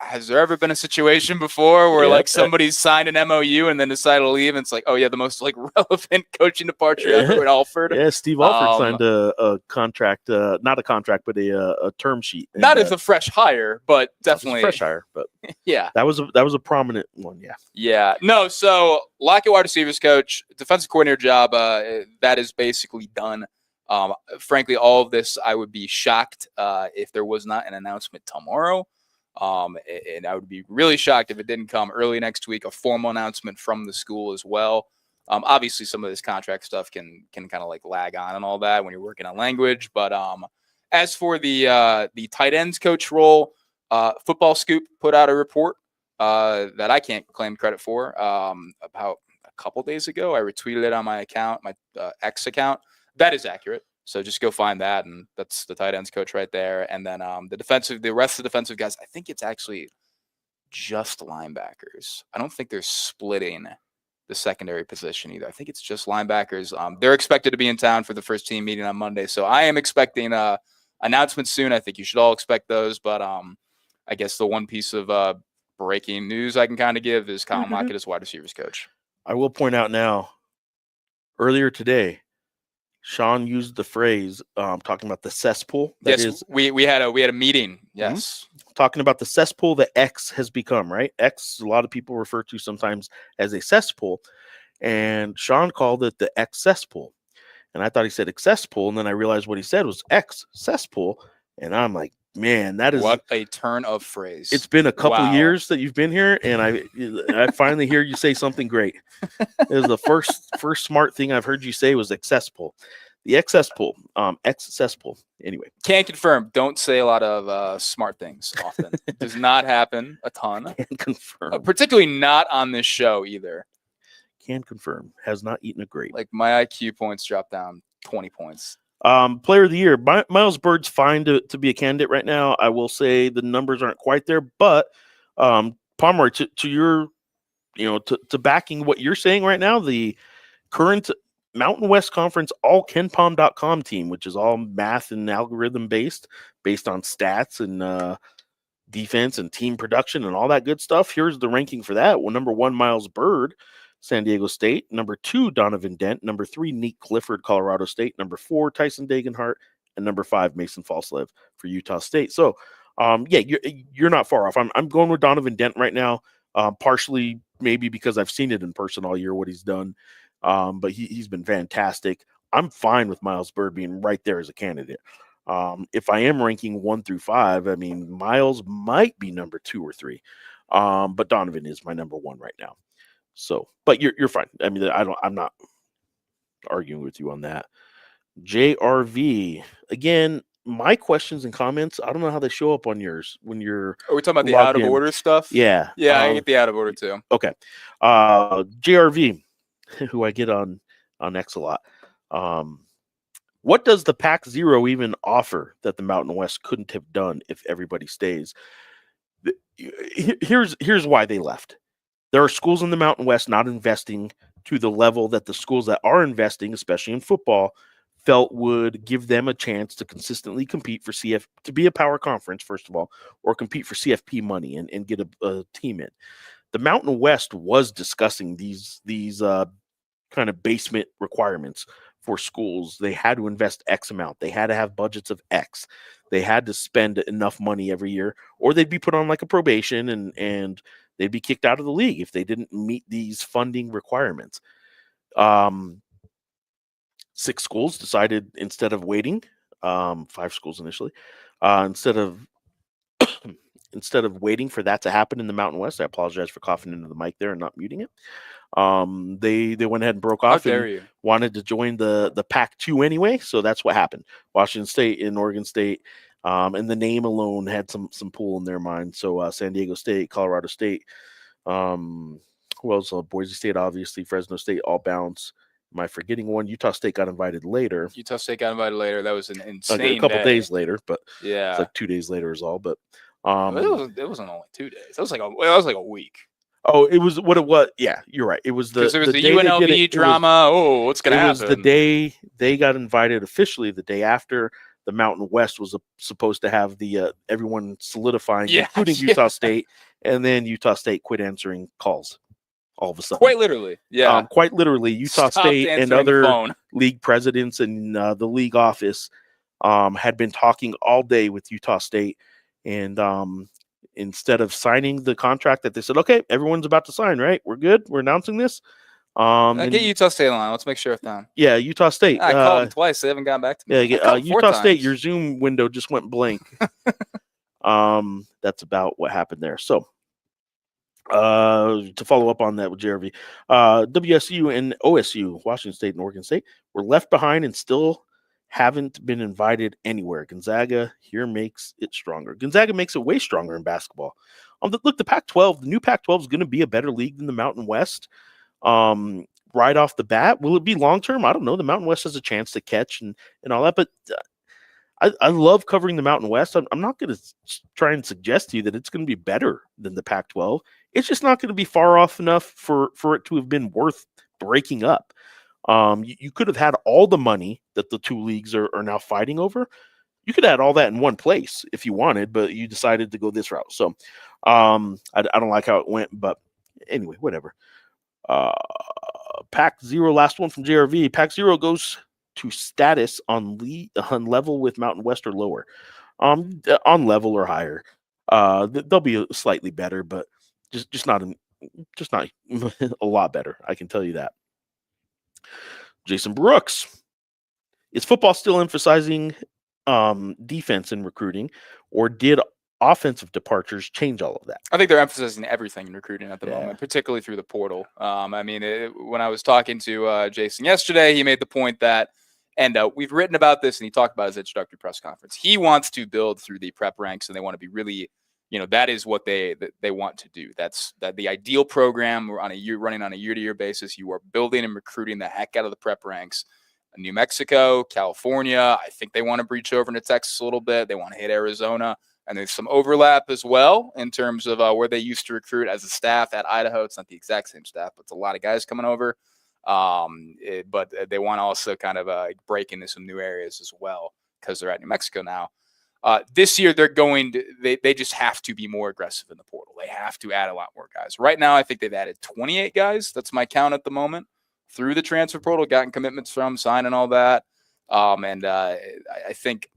has there ever been a situation before where somebody's signed an MOU and then decided to leave? And it's like, oh yeah, the most like relevant coaching departure ever at Alford. Yeah, Steve Alford signed a contract, not a contract, but a term sheet. And, not as a fresh hire, but definitely a fresh hire. But yeah, that was a prominent one. Yeah. Yeah. No. So Lockett wide receivers coach, defensive coordinator job. That is basically done. Frankly, all of this, I would be shocked if there was not an announcement tomorrow. And I would be really shocked if it didn't come early next week, a formal announcement from the school as well. Obviously, some of this contract stuff can kind of like lag on and all that when you're working on language. But as for the tight ends coach role, Football Scoop put out a report that I can't claim credit for about a couple days ago. I retweeted it on my account, my X account. That is accurate. So just go find that, and that's the tight ends coach right there. And then the rest of the defensive guys, I think it's actually just linebackers. I don't think they're splitting the secondary position either. I think it's just linebackers. They're expected to be in town for the first team meeting on Monday. So I am expecting announcements soon. I think you should all expect those. But I guess the one piece of breaking news I can kind of give is Colin Lockett is wide receivers coach. I will point out now, earlier today, Sean used the phrase talking about the cesspool. We had a meeting. Yes. Talking about the cesspool that X has become, right? X, a lot of people refer to sometimes as a cesspool. And Sean called it the X cesspool. And I thought he said cesspool. And then I realized what he said was X cesspool. And I'm like, man, that is what a turn of phrase. It's been a couple years that you've been here, and I finally hear you say something great. It was the first smart thing I've heard you say was accessible. The accessible, accessible. Anyway, can't confirm. Don't say a lot of smart things often. It does not happen a ton. Can't confirm. Particularly not on this show either. Can confirm. Has not eaten a grape. Like my IQ points dropped down 20 points. Player of the year, Miles Byrd's fine to be a candidate right now. I will say the numbers aren't quite there, but Pomeroy, to your, to backing what you're saying right now, the current Mountain West Conference all KenPom.com team, which is all math and algorithm based on stats and defense and team production and all that good stuff. Here's the ranking for that. Well, number 1, Miles Byrd, San Diego State. Number 2, Donovan Dent. Number 3, Nick Clifford, Colorado State. Number 4, Tyson Dagenhart. And number 5, Mason Falslev for Utah State. So, you're not far off. I'm going with Donovan Dent right now, partially maybe because I've seen it in person all year, what he's done. But he's been fantastic. I'm fine with Miles Byrd being right there as a candidate. If I am ranking 1 through 5, I mean, Miles might be number 2 or 3. But Donovan is my number 1 right now. So, but you're fine. I mean, I'm not arguing with you on that. JRV, again, my questions and comments, I don't know how they show up on yours when you're. Are we talking about the out of order stuff? Yeah. Yeah, I get the out of order too. Okay. JRV, who I get on X a lot. What does the Pac 0 even offer that the Mountain West couldn't have done if everybody stays? Here's why they left. There are schools in the Mountain West not investing to the level that the schools that are investing, especially in football, felt would give them a chance to consistently compete for to be a power conference, first of all, or compete for CFP money and get a team in. The Mountain West was discussing these kind of basement requirements for schools. They had to invest X amount. They had to have budgets of X. They had to spend enough money every year, or they'd be put on like a probation and they'd be kicked out of the league if they didn't meet these funding requirements. 6 schools decided instead of waiting, 5 schools initially, instead of waiting for that to happen in the Mountain West. I apologize for coughing into the mic there and not muting it. They went ahead and broke off and wanted to join the Pac-2 anyway. So that's what happened. Washington State and Oregon State. And the name alone had some pull in their mind. So San Diego State, Colorado State, who else? Boise State, obviously, Fresno State, all bounce. Am I forgetting one? Utah State got invited later. That was an insane a couple day. Days later, but yeah, it's like 2 days later is all. But it wasn't only 2 days. It was like a week. Oh, it was what it was. Yeah, you're right. It was the UNLV drama. What's going to happen? It was the day they got invited officially, the day after the Mountain West was supposed to have the everyone solidifying, including Utah State, and then Utah State quit answering calls all of a sudden. Quite literally, yeah. Quite literally, Utah State and other league presidents and the league office had been talking all day with Utah State, and instead of signing the contract that they said, okay, everyone's about to sign, right? We're good. We're announcing this. Get Utah State on. Let's make sure it's down. Yeah, Utah State. I called them twice. They haven't gotten back to me. Yeah, Utah State, your Zoom window just went blank. That's about what happened there. So to follow up on that with JRV, WSU and OSU, Washington State and Oregon State, were left behind and still haven't been invited anywhere. Gonzaga here makes it stronger. Gonzaga makes it way stronger in basketball. Look, the Pac-12, the new Pac-12 is going to be a better league than the Mountain West. Right off the bat, will it be long term? I don't know. The Mountain West has a chance to catch and all that, but I love covering the Mountain West. I'm not going to try and suggest to you that it's going to be better than the Pac-12. It's just not going to be far off enough for it to have been worth breaking up. You could have had all the money that the two leagues are now fighting over. You could add all that in one place if you wanted, but you decided to go this route. So I don't like how it went, but anyway, whatever. Pac-0, last one from JRV. Pac-0 goes to status on level with Mountain West or lower. On level or higher. They'll be slightly better, but just not a lot better. I can tell you that. Jason Brooks. Is football still emphasizing defense in recruiting, or did offensive departures change all of that? I think they're emphasizing everything in recruiting at the moment, particularly through the portal. When I was talking to Jason yesterday, he made the point that, and we've written about this, and he talked about his introductory press conference. He wants to build through the prep ranks, and they want to be really, that is what they want to do. That's the ideal program. We're running on a year-to-year basis. You are building and recruiting the heck out of the prep ranks. New Mexico, California. I think they want to breach over into Texas a little bit. They want to hit Arizona. And there's some overlap as well in terms of where they used to recruit as a staff at Idaho. It's not the exact same staff, but it's a lot of guys coming over. But they want to also kind of break into some new areas as well because they're at New Mexico now. This year, they just have to be more aggressive in the portal. They have to add a lot more guys. Right now, I think they've added 28 guys. That's my count at the moment. Through the transfer portal, gotten commitments from, signing all that. I think,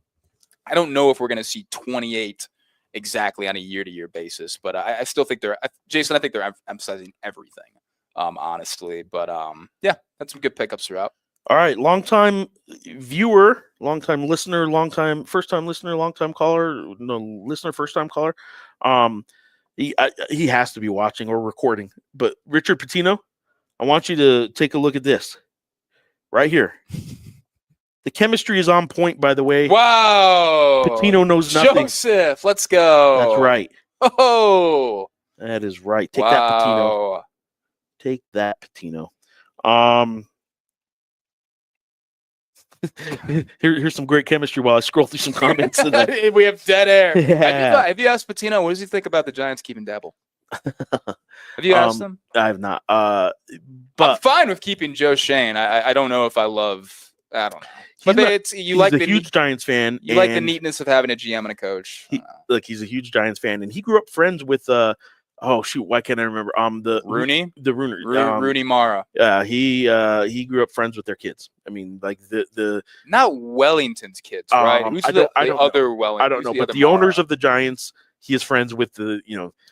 I don't know if we're going to see 28 exactly on a year-to-year basis, but I still think Jason, I think they're emphasizing everything, honestly. But that's some good pickups throughout. All right, long-time viewer, long-time listener, first-time listener, long-time caller, no, listener, first-time caller. He has to be watching or recording. But Richard Patino, I want you to take a look at this right here. The chemistry is on point, by the way. Wow. Patino knows nothing. Joseph, let's go. That's right. Oh. That is right. Take that, Patino. Take that, Patino. Here's some great chemistry while I scroll through some comments. We have dead air. Yeah. Have you asked Patino, what does he think about the Giants keeping Dabble? Have you asked him? I have not. But I'm fine with keeping Joe Shane. I don't know if I love. I don't know. But he's a huge Giants fan. You like the neatness of having a GM and a coach. He's a huge Giants fan, and he grew up friends with. Why can't I remember? Rooney Mara. He grew up friends with their kids. I mean, like the not Wellington's kids, right? Who's the other Wellington? I don't know, but the owners of the Giants. He is friends with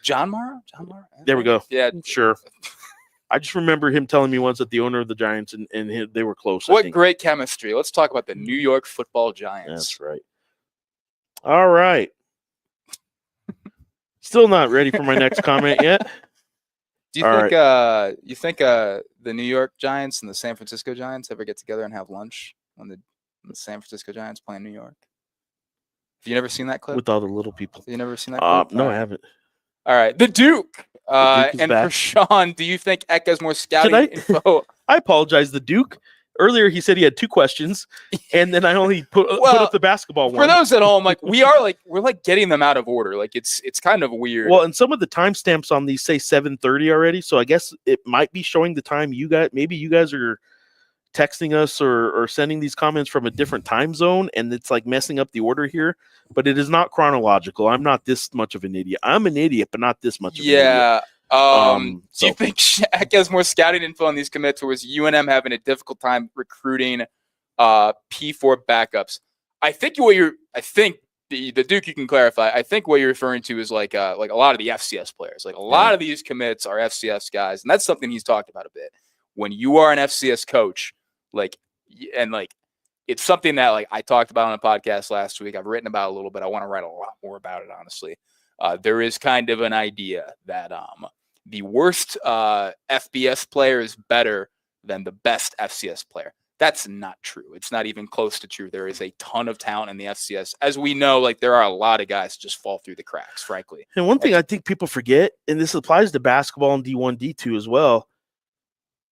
John Mara. There we go. Yeah, sure. I just remember him telling me once that the owner of the Giants and they were close. What great chemistry. Let's talk about the New York Football Giants. That's right. All right. Still not ready for my next comment yet. Do you think the New York Giants and the San Francisco Giants ever get together and have lunch when the San Francisco Giants play in New York? Have you never seen that clip? With all the little people. Have you never seen that clip? No, I haven't. All right. The Duke. And back. for Sean, do you think Eck has more scouting info? I apologize. The Duke. Earlier, he said he had two questions, and then I only put up the basketball one. For those at home, we're getting them out of order. Like it's kind of weird. Well, and some of the timestamps on these say 7:30 already, so I guess it might be showing the time you guys. Maybe you guys are texting us or sending these comments from a different time zone, and it's like messing up the order here. But it is not chronological. I'm not this much of an idiot. I'm an idiot, but not this much of an idiot. Do you think Shaq has more scouting info on these commits, or is UNM having a difficult time recruiting P4 backups? I think the Duke, you can clarify. I think what you're referring to is like a lot of the FCS players. Like a lot of these commits are FCS guys, and that's something he's talked about a bit. When you are an FCS coach, it's something that like I talked about on a podcast last week. I've written about a little bit. I want to write a lot more about it, honestly. There is kind of an idea that the worst FBS player is better than the best FCS player. That's not true. It's not even close to true. There is a ton of talent in the FCS. As we know, like there are a lot of guys that just fall through the cracks, frankly. And one thing I think people forget, and this applies to basketball and D1, D2 as well,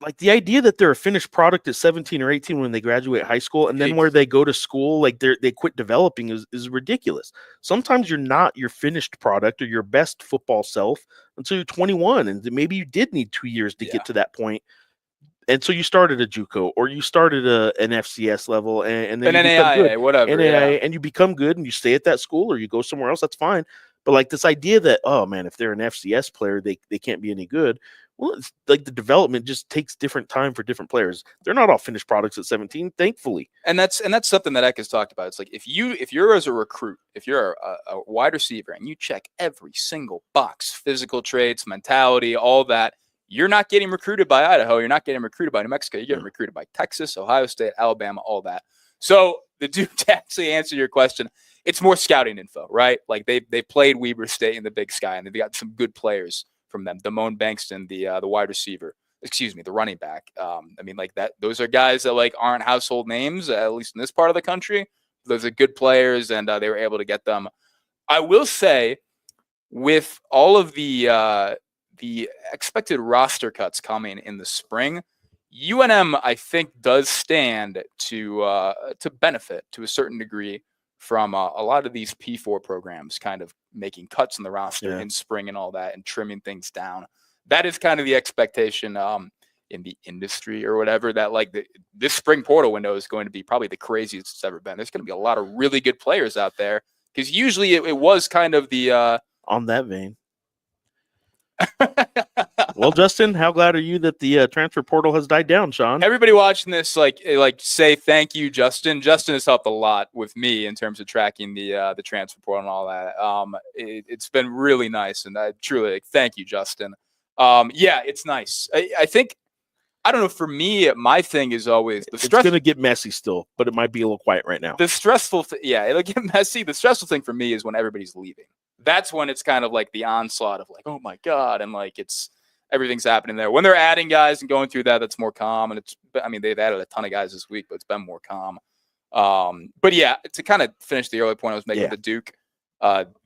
like the idea that they're a finished product at 17 or 18 when they graduate high school, and then where they go to school, like they quit developing is ridiculous. Sometimes you're not your finished product or your best football self until you're 21, and maybe you did need 2 years to get to that point. And so you started a JUCO or you started an FCS level, and then an NAIA, whatever, NAIA, and you become good and you stay at that school or you go somewhere else. That's fine. But like this idea that, oh man, if they're an FCS player, they can't be any good. Well, it's like the development just takes different time for different players. They're not all finished products at 17, thankfully. And that's something that Eck has talked about. It's like if you're as a recruit, if you're a wide receiver and you check every single box, physical traits, mentality, all that, you're not getting recruited by Idaho. You're not getting recruited by New Mexico. You're getting recruited by Texas, Ohio State, Alabama, all that. So the dude, to actually answer your question, it's more scouting info, right? Like they played Weber State in the Big Sky, and they got some good players from them. Damone Bankston, the wide receiver, the running back. I mean, like that. Those are guys that like aren't household names, at least in this part of the country. Those are good players, and they were able to get them. I will say, with all of the expected roster cuts coming in the spring, UNM I think does stand to benefit to a certain degree from a lot of these P4 programs kind of making cuts in the roster in spring and all that and trimming things down. That is kind of the expectation in the industry or whatever, that like this spring portal window is going to be probably the craziest it's ever been. There's going to be a lot of really good players out there, because usually it was kind of the on that vein. Well, Justin, how glad are you that the transfer portal has died down, Sean? Everybody watching this, like say thank you, Justin. Justin has helped a lot with me in terms of tracking the transfer portal and all that. It's been really nice, and I truly thank you, Justin. Yeah, it's nice. I think, I don't know, for me, my thing is always the stress. It's going to get messy still, but it might be a little quiet right now. The stressful it'll get messy. The stressful thing for me is when everybody's leaving. That's when it's kind of like the onslaught of like, oh my God. And like, everything's happening there. When they're adding guys and going through that, that's more calm. And they've added a ton of guys this week, but it's been more calm. But yeah, to kind of finish the earlier point I was making with the Duke,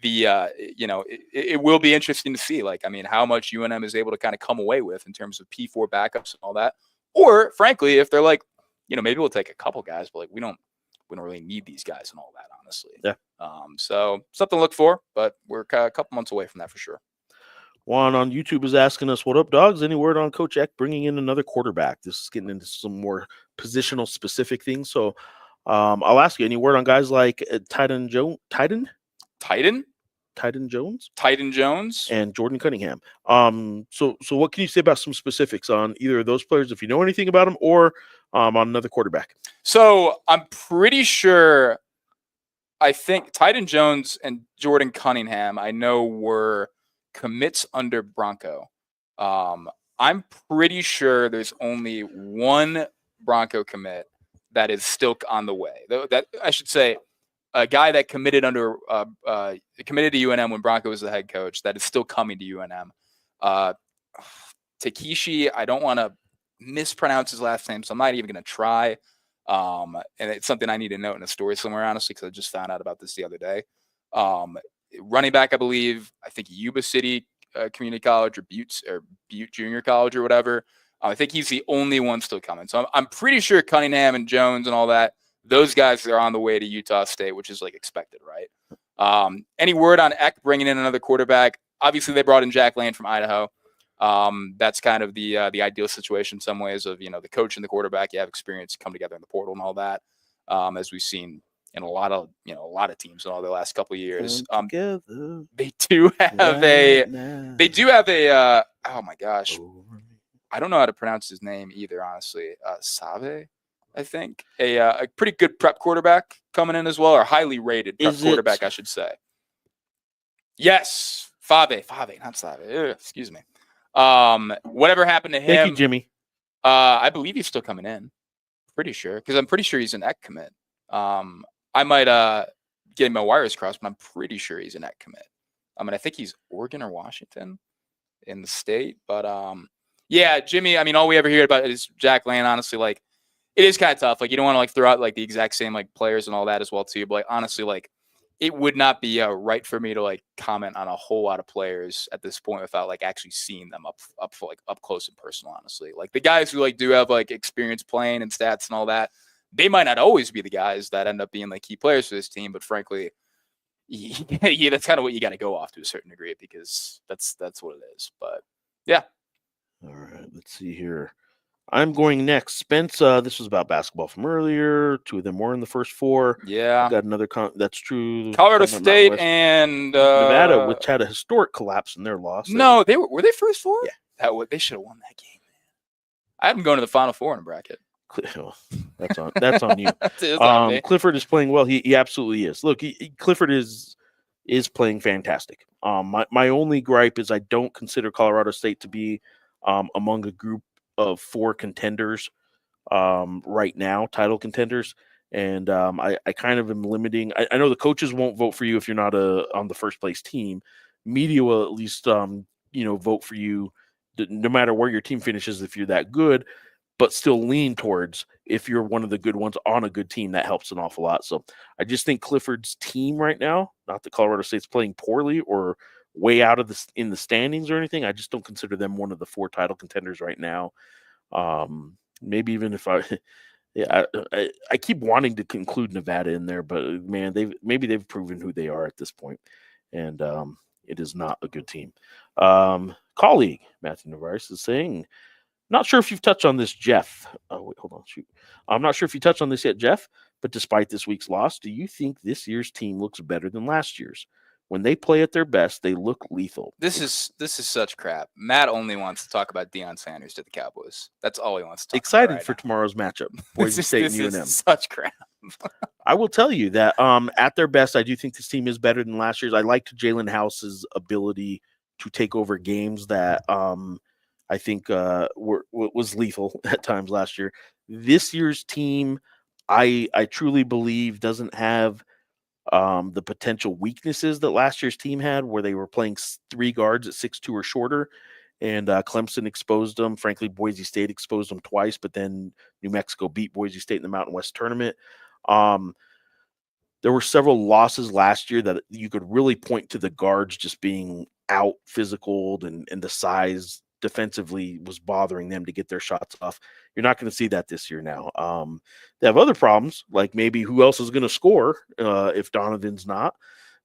it will be interesting to see, like, I mean, how much UNM is able to kind of come away with in terms of P4 backups and all that. Or frankly, if they're like, maybe we'll take a couple guys, but like, we don't really need these guys and all that, honestly. Yeah. So something to look for, but we're a couple months away from that for sure. Juan on YouTube is asking us, what up, dogs? Any word on Coach Eck bringing in another quarterback? This is getting into some more positional specific things. So I'll ask you, any word on guys like Titan Jones and Jordan Cunningham? So what can you say about some specifics on either of those players, if you know anything about them, or on another quarterback? So I'm pretty sure, I think Titan Jones and Jordan Cunningham, I know, were commits under Bronco. I'm pretty sure there's only one Bronco commit that is still on the way. That I should say, a guy that committed committed to UNM when Bronco was the head coach, that is still coming to UNM. Takeshi, I don't want to mispronounce his last name, so I'm not even going to try. And it's something I need to note in a story somewhere, honestly, because I just found out about this the other day. Running back, I think Yuba City Community College or Butte Junior College or whatever. I think he's the only one still coming. So I'm pretty sure Cunningham and Jones and all that, those guys are on the way to Utah State, which is like expected, right? Any word on Eck bringing in another quarterback? Obviously, they brought in Jack Lane from Idaho. That's kind of the ideal situation in some ways of, the coach and the quarterback, you have experience, come together in the portal and all that, as we've seen in a lot of teams in all the last couple of years. They do have a oh my gosh, I don't know how to pronounce his name either, honestly. Save, I think, a pretty good prep quarterback coming in as well, or highly rated prep quarterback, I should say. Yes, Fave, not Save. Excuse me. Whatever happened to him? Thank you, Jimmy. I believe he's still coming in. Pretty sure, because I'm pretty sure he's an Eck commit. I might get my wires crossed, but I'm pretty sure he's a net commit. I think he's Oregon or Washington in the state. But yeah, Jimmy, all we ever hear about is Jack Lane. Honestly, like, it is kind of tough. Like, you don't want to like throw out like the exact same like players and all that as well too. But like, honestly, like, it would not be right for me to like comment on a whole lot of players at this point without like actually seeing them up close and personal. Honestly, like the guys who like do have like experience playing and stats and all that, they might not always be the guys that end up being like key players for this team. But frankly, yeah, that's kind of what you got to go off to a certain degree, because that's what it is. But yeah. All right, let's see here. I'm going next. Spence, this was about basketball from earlier. 2 of them were in the first 4. Yeah. I've got another that's true. Colorado State and Nevada, which had a historic collapse in their loss. No, were they first 4? Yeah. They should have won that game, man. I had them going to the Final Four in a bracket. That's on you. Clifford is playing well. He absolutely is. Look, Clifford is playing fantastic. My only gripe is I don't consider Colorado State to be among a group of 4 contenders right now, title contenders. And I kind of am limiting. I know the coaches won't vote for you if you're not on the first place team. Media will at least vote for you no matter where your team finishes if you're that good, but still lean towards if you're one of the good ones on a good team. That helps an awful lot. So I just think Clifford's team right now, not that Colorado State's playing poorly or way out of in the standings or anything, I just don't consider them one of the 4 title contenders right now. Maybe even if I keep wanting to conclude Nevada in there, but man, they've proven who they are at this point, and it is not a good team. Colleague Matthew Navarez is saying, not sure if you've touched on this, Geoff. Oh, wait, hold on. Shoot. I'm not sure if you touched on this yet, Geoff, but despite this week's loss, do you think this year's team looks better than last year's? When they play at their best, they look lethal. This is such crap. Matt only wants to talk about Deion Sanders to the Cowboys. That's all he wants to talk Excited about right for now. Tomorrow's matchup. Boise State and UNM. This is such crap. I will tell you that at their best, I do think this team is better than last year's. I liked Jalen House's ability to take over games that I think was lethal at times last year. This year's team, I truly believe, doesn't have the potential weaknesses that last year's team had, where they were playing 3 guards at 6'2" or shorter, and Clemson exposed them. Frankly, Boise State exposed them twice, but then New Mexico beat Boise State in the Mountain West tournament. There were several losses last year that you could really point to the guards just being out physicaled, and the size defensively was bothering them to get their shots off. You're not going to see that this year now. They have other problems, like maybe who else is going to score if Donovan's not.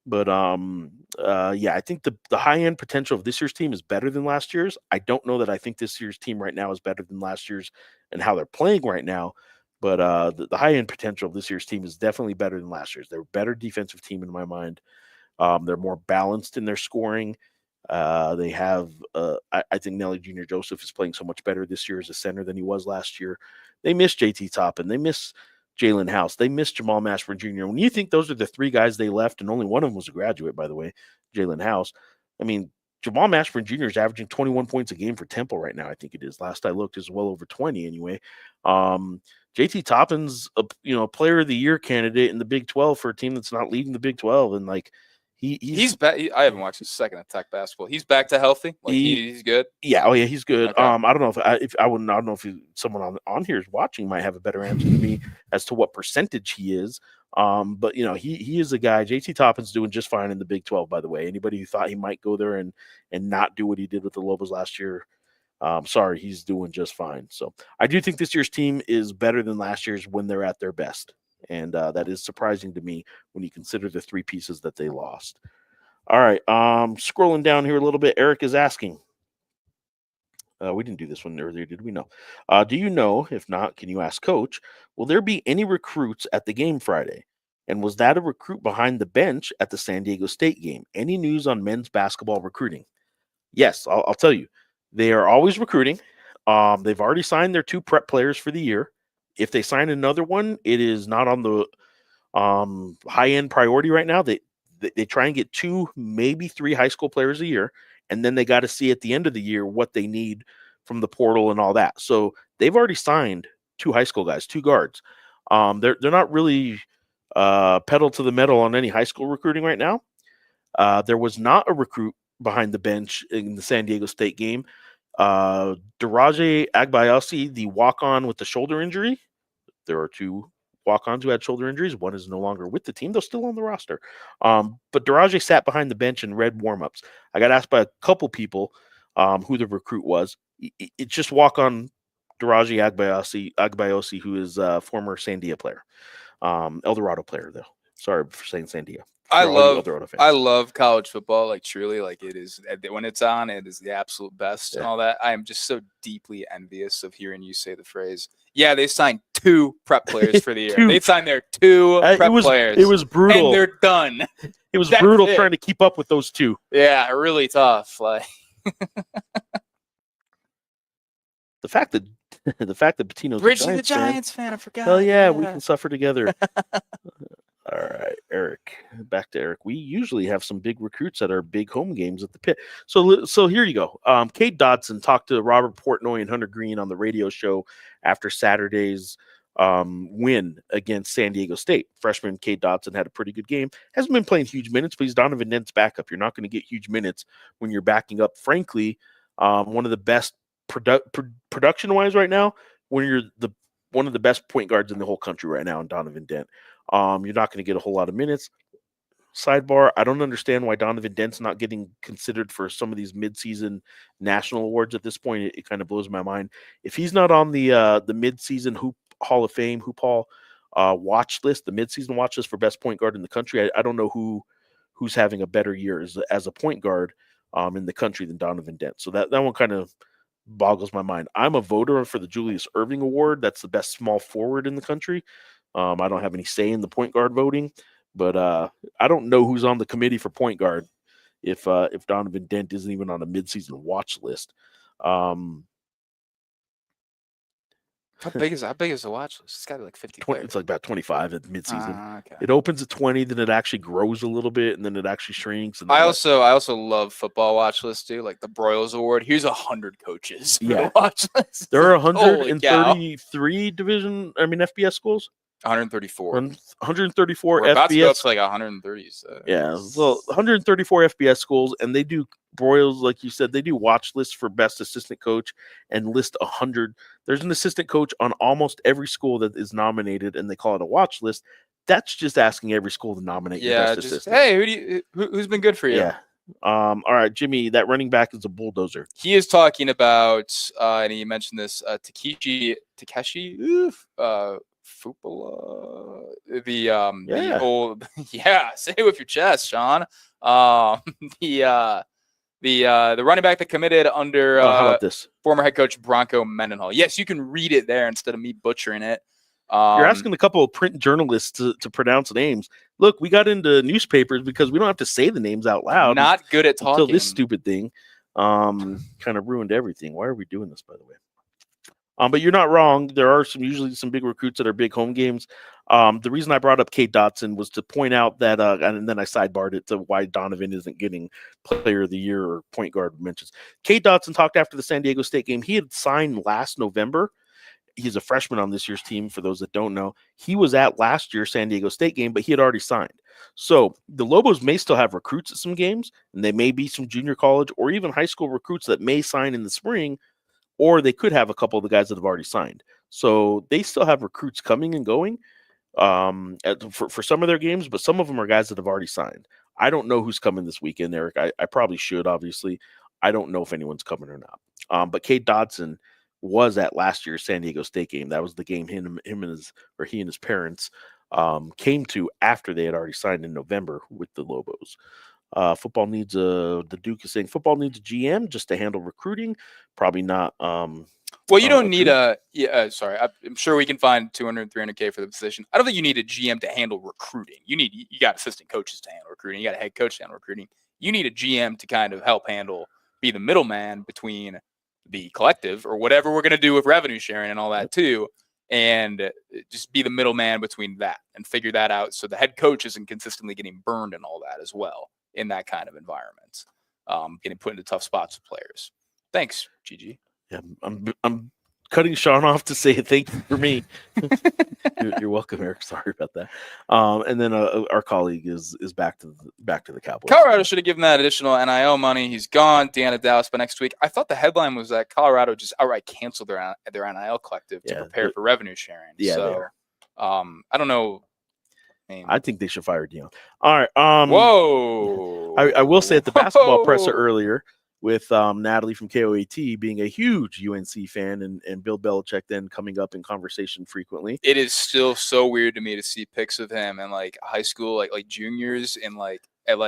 But I think the high-end potential of this year's team is better than last year's. I don't know that I think this year's team right now is better than last year's and how they're playing right now. But the high-end potential of this year's team is definitely better than last year's. They're a better defensive team in my mind. They're more balanced in their scoring. They have, I think Nelly Jr. Joseph is playing so much better this year as a center than he was last year. They miss JT Toppin. They miss Jalen House. They miss Jamal Mashburn Jr. When you think those are the 3 guys they left, and only one of them was a graduate, by the way, Jalen House. Jamal Mashburn Jr. is averaging 21 points a game for Temple right now. I think it is. Last I looked, is well over 20 anyway. JT Toppin's a player of the year candidate in the Big 12 for a team that's not leading the Big 12, and like. He's back. I haven't watched his second attack basketball. He's back to healthy. He's good. Yeah. Oh yeah, he's good. Okay. I don't know if I don't know if someone on here is watching might have a better answer to me as to what percentage he is. But he is a guy. JT Toppin's doing just fine in the Big 12. By the way, anybody who thought he might go there and not do what he did with the Lobos last year, sorry, he's doing just fine. So I do think this year's team is better than last year's when they're at their best. And that is surprising to me when you consider the 3 pieces that they lost. All right. Scrolling down here a little bit, Eric is asking. We didn't do this one earlier, did we? No. Do you know? If not, can you ask Coach? Will there be any recruits at the game Friday? And was that a recruit behind the bench at the San Diego State game? Any news on men's basketball recruiting? Yes, I'll tell you. They are always recruiting. They've already signed their 2 prep players for the year. If they sign another one, it is not on the high-end priority right now. They try and get 2, maybe 3 high school players a year, and then they got to see at the end of the year what they need from the portal and all that. So they've already signed 2 high school guys, 2 guards. They're not really pedal to the metal on any high school recruiting right now. There was not a recruit behind the bench in the San Diego State game. Daraje Agbayasi, the walk-on with the shoulder injury. There are 2 walk-ons who had shoulder injuries. One is no longer with the team, though still on the roster. But Daraje sat behind the bench and read warm-ups. I got asked by a couple people who the recruit was. It's just walk-on Daraje Agbayasi, who is a former Sandia player. El Dorado player, though. Sorry for saying Sandia. I love college football. Like truly, like it is when it's on, it is the absolute best and all that. I am just so deeply envious of hearing you say the phrase. Yeah, they signed 2 prep players for the year. They signed their 2 prep players. It was brutal. And they're done. It was brutal trying to keep up with those 2. Yeah, really tough. Like the fact that Patino's Bridge the Giants fan, I forgot. Hell yeah, we can suffer together. All right, Eric. Back to Eric. We usually have some big recruits at our big home games at the pit. So here you go. Cade Dodson talked to Robert Portnoy and Hunter Green on the radio show after Saturday's win against San Diego State. Freshman Cade Dodson had a pretty good game. Hasn't been playing huge minutes, but he's Donovan Dent's backup. You're not going to get huge minutes when you're backing up, frankly, one of the best production-wise right now, when you're one of the best point guards in the whole country right now in Donovan Dent. You're not going to get a whole lot of minutes. Sidebar, I don't understand why Donovan Dent's not getting considered for some of these midseason national awards at this point. It kind of blows my mind. If he's not on the midseason Hoop Hall of Fame, Hoop Hall watch list, the midseason watch list for best point guard in the country, I don't know who's having a better year as a point guard in the country than Donovan Dent. So that one kind of boggles my mind. I'm a voter for the Julius Erving Award. That's the best small forward in the country. I don't have any say in the point guard voting, but I don't know who's on the committee for point guard if Donovan Dent isn't even on a midseason watch list. How big is the watch list? It's got to be like 50 players. It's like about 25 at midseason. Okay. It opens at 20, then it actually grows a little bit, and then it actually shrinks. And I also love football watch lists too, like the Broyles Award. Here's 100 coaches for the watch list. There are 133 FBS schools. 134. 134 We're about FBS. to go up to like 130. So. Yeah, so 134 FBS schools, and they do Broyles, like you said, they do watch lists for best assistant coach and list 100. There's an assistant coach on almost every school that is nominated, and they call it a watch list. That's just asking every school to nominate the best assistant. Hey, who's been good for you? Yeah. All right, Jimmy, that running back is a bulldozer. He is talking about, and he mentioned this, Takeshi, Fupala, the old, say it with your chest, Sean. The running back that committed under how about this? Former head coach Bronco Mendenhall. Yes, you can read it there instead of me butchering it. You're asking a couple of print journalists to pronounce names. Look, we got into newspapers because we don't have to say the names out loud. Not good at talking. Until this stupid thing kind of ruined everything. Why are we doing this, by the way? But you're not wrong. There are usually some big recruits at our big home games. The reason I brought up Cade Dodson was to point out that, and then I sidebarred it to why Donovan isn't getting Player of the Year or point guard mentions. Cade Dodson talked after the San Diego State game. He had signed last November. He's a freshman on this year's team, for those that don't know. He was at last year's San Diego State game, but he had already signed. So the Lobos may still have recruits at some games, and they may be some junior college or even high school recruits that may sign in the spring, or they could have a couple of the guys that have already signed. So they still have recruits coming and going for some of their games, but some of them are guys that have already signed. I don't know who's coming this weekend, Eric. I probably should, obviously. I don't know if anyone's coming or not. But Cade Dodson was at last year's San Diego State game. That was the game he and his parents came to after they had already signed in November with the Lobos. Football needs the Duke is saying football needs a GM just to handle recruiting. Probably not. Well, you don't need sorry. I'm sure we can find 200, 300K for the position. I don't think you need a GM to handle recruiting. You got assistant coaches to handle recruiting. You got a head coach to handle recruiting. You need a GM to kind of help be the middleman between the collective or whatever we're going to do with revenue sharing and all that too. And just be the middleman between that and figure that out. So the head coach isn't consistently getting burned and all that as well in that kind of environment, getting put into tough spots with players. Thanks, Gigi. Yeah, I'm cutting Sean off to say thank you for me. You're welcome, Eric. Sorry about that. And then our colleague is back to the Cowboys. Colorado should have given that additional NIL money. He's gone. Deanna Dallas by next week. I thought the headline was that Colorado just outright canceled their NIL collective to prepare for revenue sharing. Yeah, so I don't know. I think they should fire Dion. All right. Whoa. I will say at the basketball presser earlier with Natalie from KOAT being a huge UNC fan and Bill Belichick then coming up in conversation frequently. It is still so weird to me to see pics of him in like high school, like juniors in at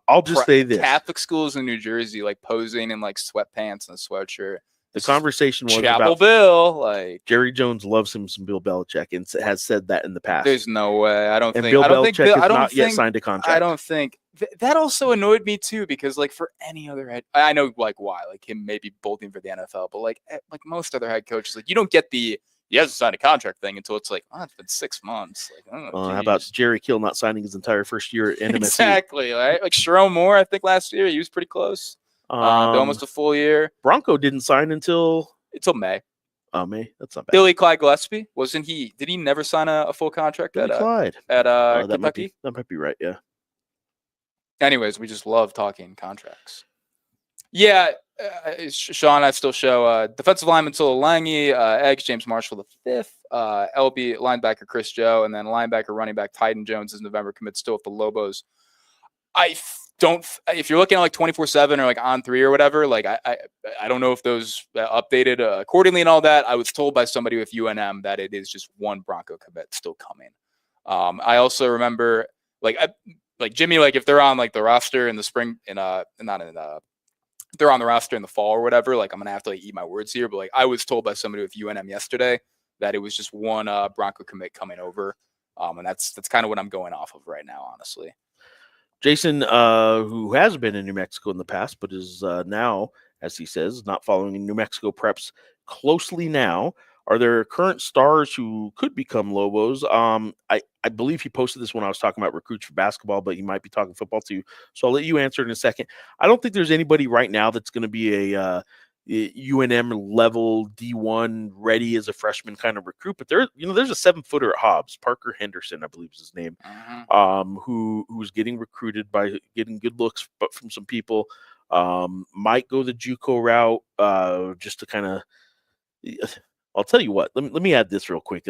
I'll just say this: Catholic schools in New Jersey, like posing in like sweatpants and a sweatshirt. The conversation was Chapel about Bill, like Jerry Jones loves him some Bill Belichick and has said that in the past. There's no way. I don't think Bill Belichick has not yet signed a contract. I don't think that also annoyed me too, because like for any other head, I know like why, like him maybe bolting for the NFL, but like most other head coaches, like you don't get the he hasn't signed a contract thing until it's like, oh, it's been 6 months. Like, how about Jerry Kill not signing his entire first year at NMSU? Exactly, right? Like Sharon Moore, I think last year he was pretty close, almost a full year. Bronco didn't sign until May. May. That's not bad. Billy Clyde Gillespie, wasn't he? Did he never sign a full contract Billy at Clyde at Kentucky? That might be right. Yeah. Anyways, we just love talking contracts. Yeah, Sean, I still show defensive lineman Tula Lange, Eggs James Marshall the 5th, LB linebacker Chris Joe, and then linebacker running back Tyden Jones is November commit still with the Lobos. If you're looking at like 24/7 or like on 3 or whatever, like I don't know if those updated accordingly and all that. I was told by somebody with UNM that it is just one Bronco commit still coming. I also remember like Jimmy, like if they're on like the roster in the spring they're on the roster in the fall or whatever, like I'm gonna have to like eat my words here, but like I was told by somebody with UNM yesterday that it was just one Bronco commit coming over, and that's kind of what I'm going off of right now, honestly. Jason, who has been in New Mexico in the past, but is now, as he says, not following New Mexico preps closely now. Are there current stars who could become Lobos? I believe he posted this when I was talking about recruits for basketball, but he might be talking football too. So I'll let you answer it in a second. I don't think there's anybody right now that's going to be a UNM level D1 ready as a freshman kind of recruit, but there's a 7-footer at Hobbs, Parker Henderson, I believe is his name, who's getting recruited by getting good looks, but from some people, might go the JUCO route, just to kind of. I'll tell you what. Let me add this real quick.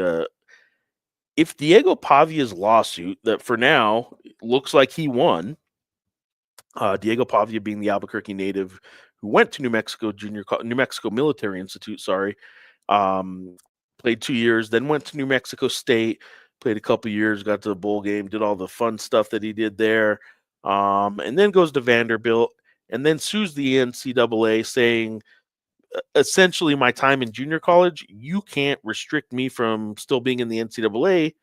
If Diego Pavia's lawsuit that for now looks like he won, Diego Pavia being the Albuquerque native who went to New Mexico Military Institute, played 2 years, then went to New Mexico State, played a couple years, got to the bowl game, did all the fun stuff that he did there, and then goes to Vanderbilt, and then sues the NCAA saying, essentially, my time in junior college, you can't restrict me from still being in the NCAA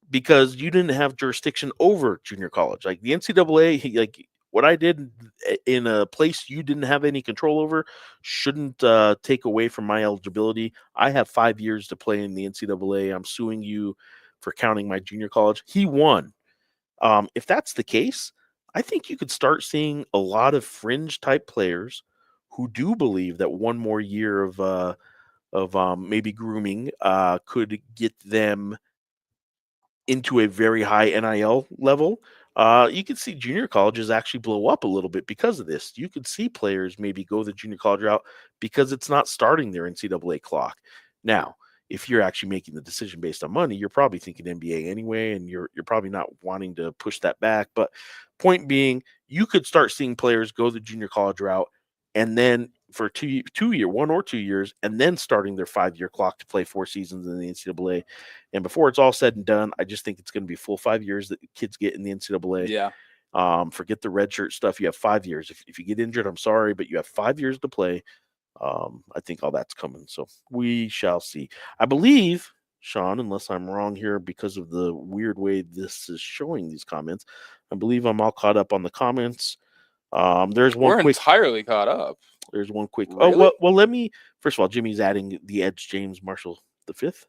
because you didn't have jurisdiction over junior college. Like the NCAA, like what I did in a place you didn't have any control over shouldn't take away from my eligibility. I have 5 years to play in the NCAA. I'm suing you for counting my junior college. He won. If that's the case, I think you could start seeing a lot of fringe type players who do believe that one more year of maybe grooming could get them into a very high NIL level. You could see junior colleges actually blow up a little bit because of this. You could see players maybe go the junior college route because it's not starting their NCAA clock. Now, if you're actually making the decision based on money, you're probably thinking NBA anyway, and you're probably not wanting to push that back. But point being, you could start seeing players go the junior college route and then for 1 or 2 years, and then starting their 5-year clock to play 4 seasons in the NCAA. And before it's all said and done, I just think it's going to be full 5 years that kids get in the NCAA. Yeah. Forget the redshirt stuff. You have 5 years. If you get injured, I'm sorry, but you have 5 years to play. I think all that's coming. So we shall see. I believe, Sean, unless I'm wrong here because of the weird way this is showing these comments, I believe I'm all caught up on the comments. There's one. We're entirely caught up. There's one quick. Really? Oh well. Let me. First of all, Jimmy's adding the Edge James Marshall the 5th.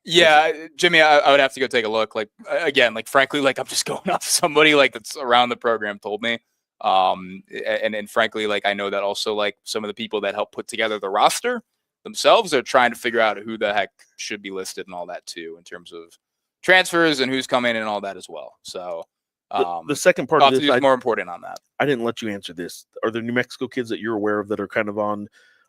Yeah, Jimmy, I would have to go take a look. Like again, like frankly, like I'm just going off somebody like that's around the program told me. And frankly, like I know that also like some of the people that helped put together the roster themselves are trying to figure out who the heck should be listed and all that too, in terms of transfers and who's coming and all that as well. So the second part of this is more important on that. I didn't let you answer this. Are there New Mexico kids that you're aware of that are kind of on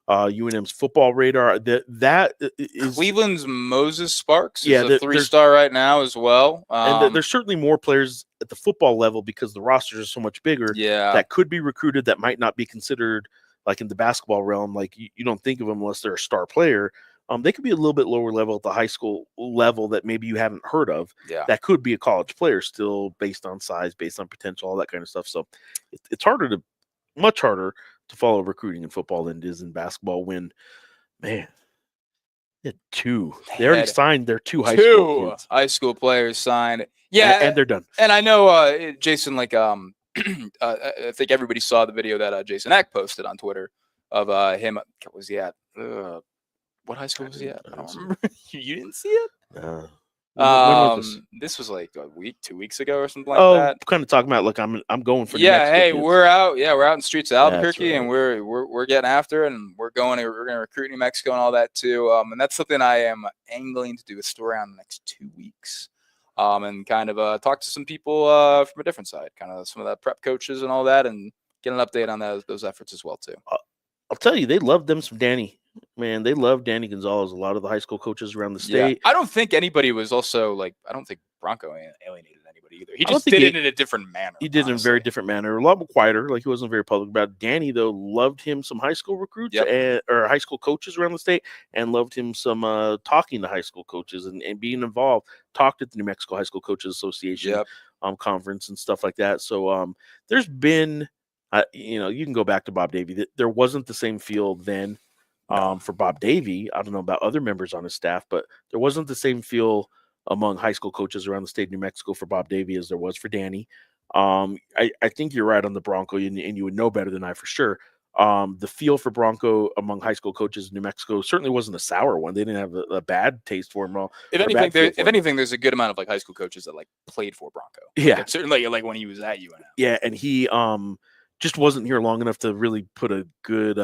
UNM's football radar? That is Cleveland's Moses Sparks. Yeah, is a 3-star right now as well. And there's certainly more players at the football level because the rosters are so much bigger. Yeah, that could be recruited that might not be considered like in the basketball realm. Like you don't think of them unless they're a star player. They could be a little bit lower level at the high school level that maybe you haven't heard of. Yeah, that could be a college player still based on size, based on potential, all that kind of stuff. So it's much harder to follow recruiting in football than it is in basketball. When man. They already signed their two high school players signed. Yeah, and they're done. And I know Jason, like I think everybody saw the video that Jason Eck posted on Twitter of him. What was he at? What high school was he at? I don't remember. You didn't see it? When was this was like a week, 2 weeks ago or something like that. Kind of talking about, look, I'm going for New Mexico kids. we're out in the streets of Albuquerque, right. and we're getting after it, and we're going to recruit New Mexico and all that too. And that's something I am angling to do a story on the next 2 weeks. And kind of talk to some people from a different side, kind of some of the prep coaches and all that, and get an update on those efforts as well too. I'll tell you, they love them some Danny. Man, they love Danny Gonzalez. A lot of the high school coaches around the state. I don't think anybody was also like. I don't think Bronco alienated anybody either. He just did it in a different manner. He did it in a very different manner, a lot more quieter. Like he wasn't very public about it. Danny though loved him some high school recruits or high school coaches around the state, and loved him some talking to high school coaches and being involved. Talked at the New Mexico High School Coaches Association conference and stuff like that. So there's been, you can go back to Bob Davie. There wasn't the same feel then. For Bob Davie, I don't know about other members on his staff, but there wasn't the same feel among high school coaches around the state of New Mexico for Bob Davie as there was for Danny. I think you're right on the Bronco, and you would know better than I for sure. The feel for Bronco among high school coaches in New Mexico certainly wasn't a sour one. They didn't have a bad taste for him. If anything, there's a good amount of like high school coaches that like played for Bronco. Yeah, certainly like when he was at UNM. Yeah, and he just wasn't here long enough to really put a good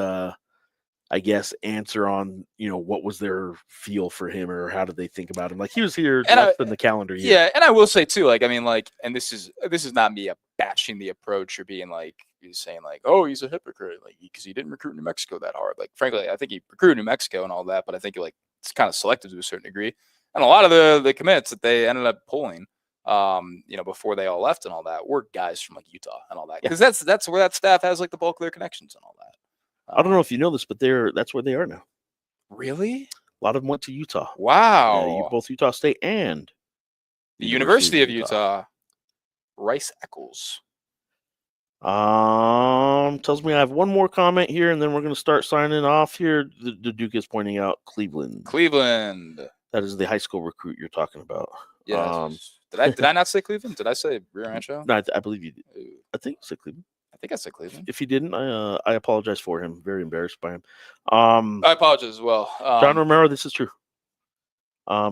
I guess answer on what was their feel for him or how did they think about him. Like he was here less than the calendar year. Yeah, and I will say too, like I mean, like, and this is not me bashing the approach or being like he's saying like, oh, he's a hypocrite, like because he didn't recruit New Mexico that hard. Like frankly, I think he recruited New Mexico and all that, but I think like it's kind of selective to a certain degree. And a lot of the commits that they ended up pulling, before they all left and all that, were guys from like Utah and all that, because that's where that staff has like the bulk of their connections and all that. I don't know if you know this, but that's where they are now. Really? A lot of them went to Utah. Wow. Yeah, both Utah State and the University of Utah. Rice Eccles. Tells me I have one more comment here, and then we're going to start signing off here. The Duke is pointing out Cleveland. That is the high school recruit you're talking about. Yeah. Did I not say Cleveland? Did I say Rio Rancho? No, I believe you did. I think you said Cleveland. I think I said Cleveland. If you didn't, I apologize for him. Very embarrassed by him. I apologize as well. John Romero, this is true.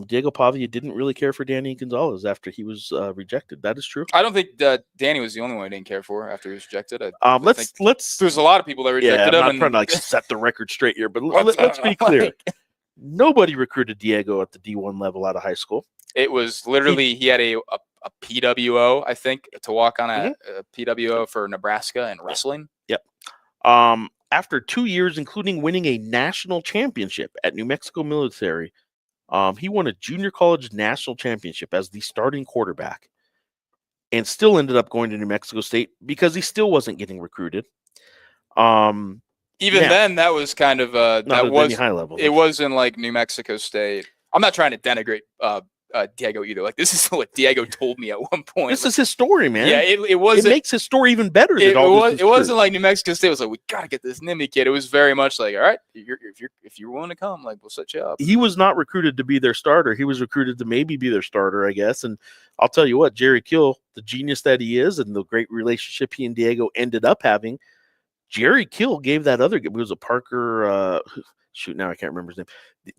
Diego Pavia didn't really care for Danny Gonzalez after he was rejected. That is true. I don't think Danny was the only one who didn't care for after he was rejected. Let's. There's a lot of people that rejected him. I'm not trying to set the record straight here, but let's be clear. Nobody recruited Diego at the D1 level out of high school. It was literally he had a PWO, I think, to walk on a PWO for Nebraska and wrestling. Yep. After 2 years, including winning a national championship at New Mexico Military, he won a junior college national championship as the starting quarterback and still ended up going to New Mexico State because he still wasn't getting recruited. Then, that was kind of that was high level. It was in like New Mexico State. I'm not trying to denigrate Diego either. Like this is what Diego told me at one point. This is his story, man. Yeah, it makes his story even better. It wasn't like New Mexico State was like, we gotta get this NIMBY kid. It was very much like, all right, if you're willing to come, like we'll set you up. He was not recruited to be their starter. He was recruited to maybe be their starter, I guess. And I'll tell you what, Jerry Kill, the genius that he is, and the great relationship he and Diego ended up having. Jerry Kill gave that other. It was a Parker. Now I can't remember his name.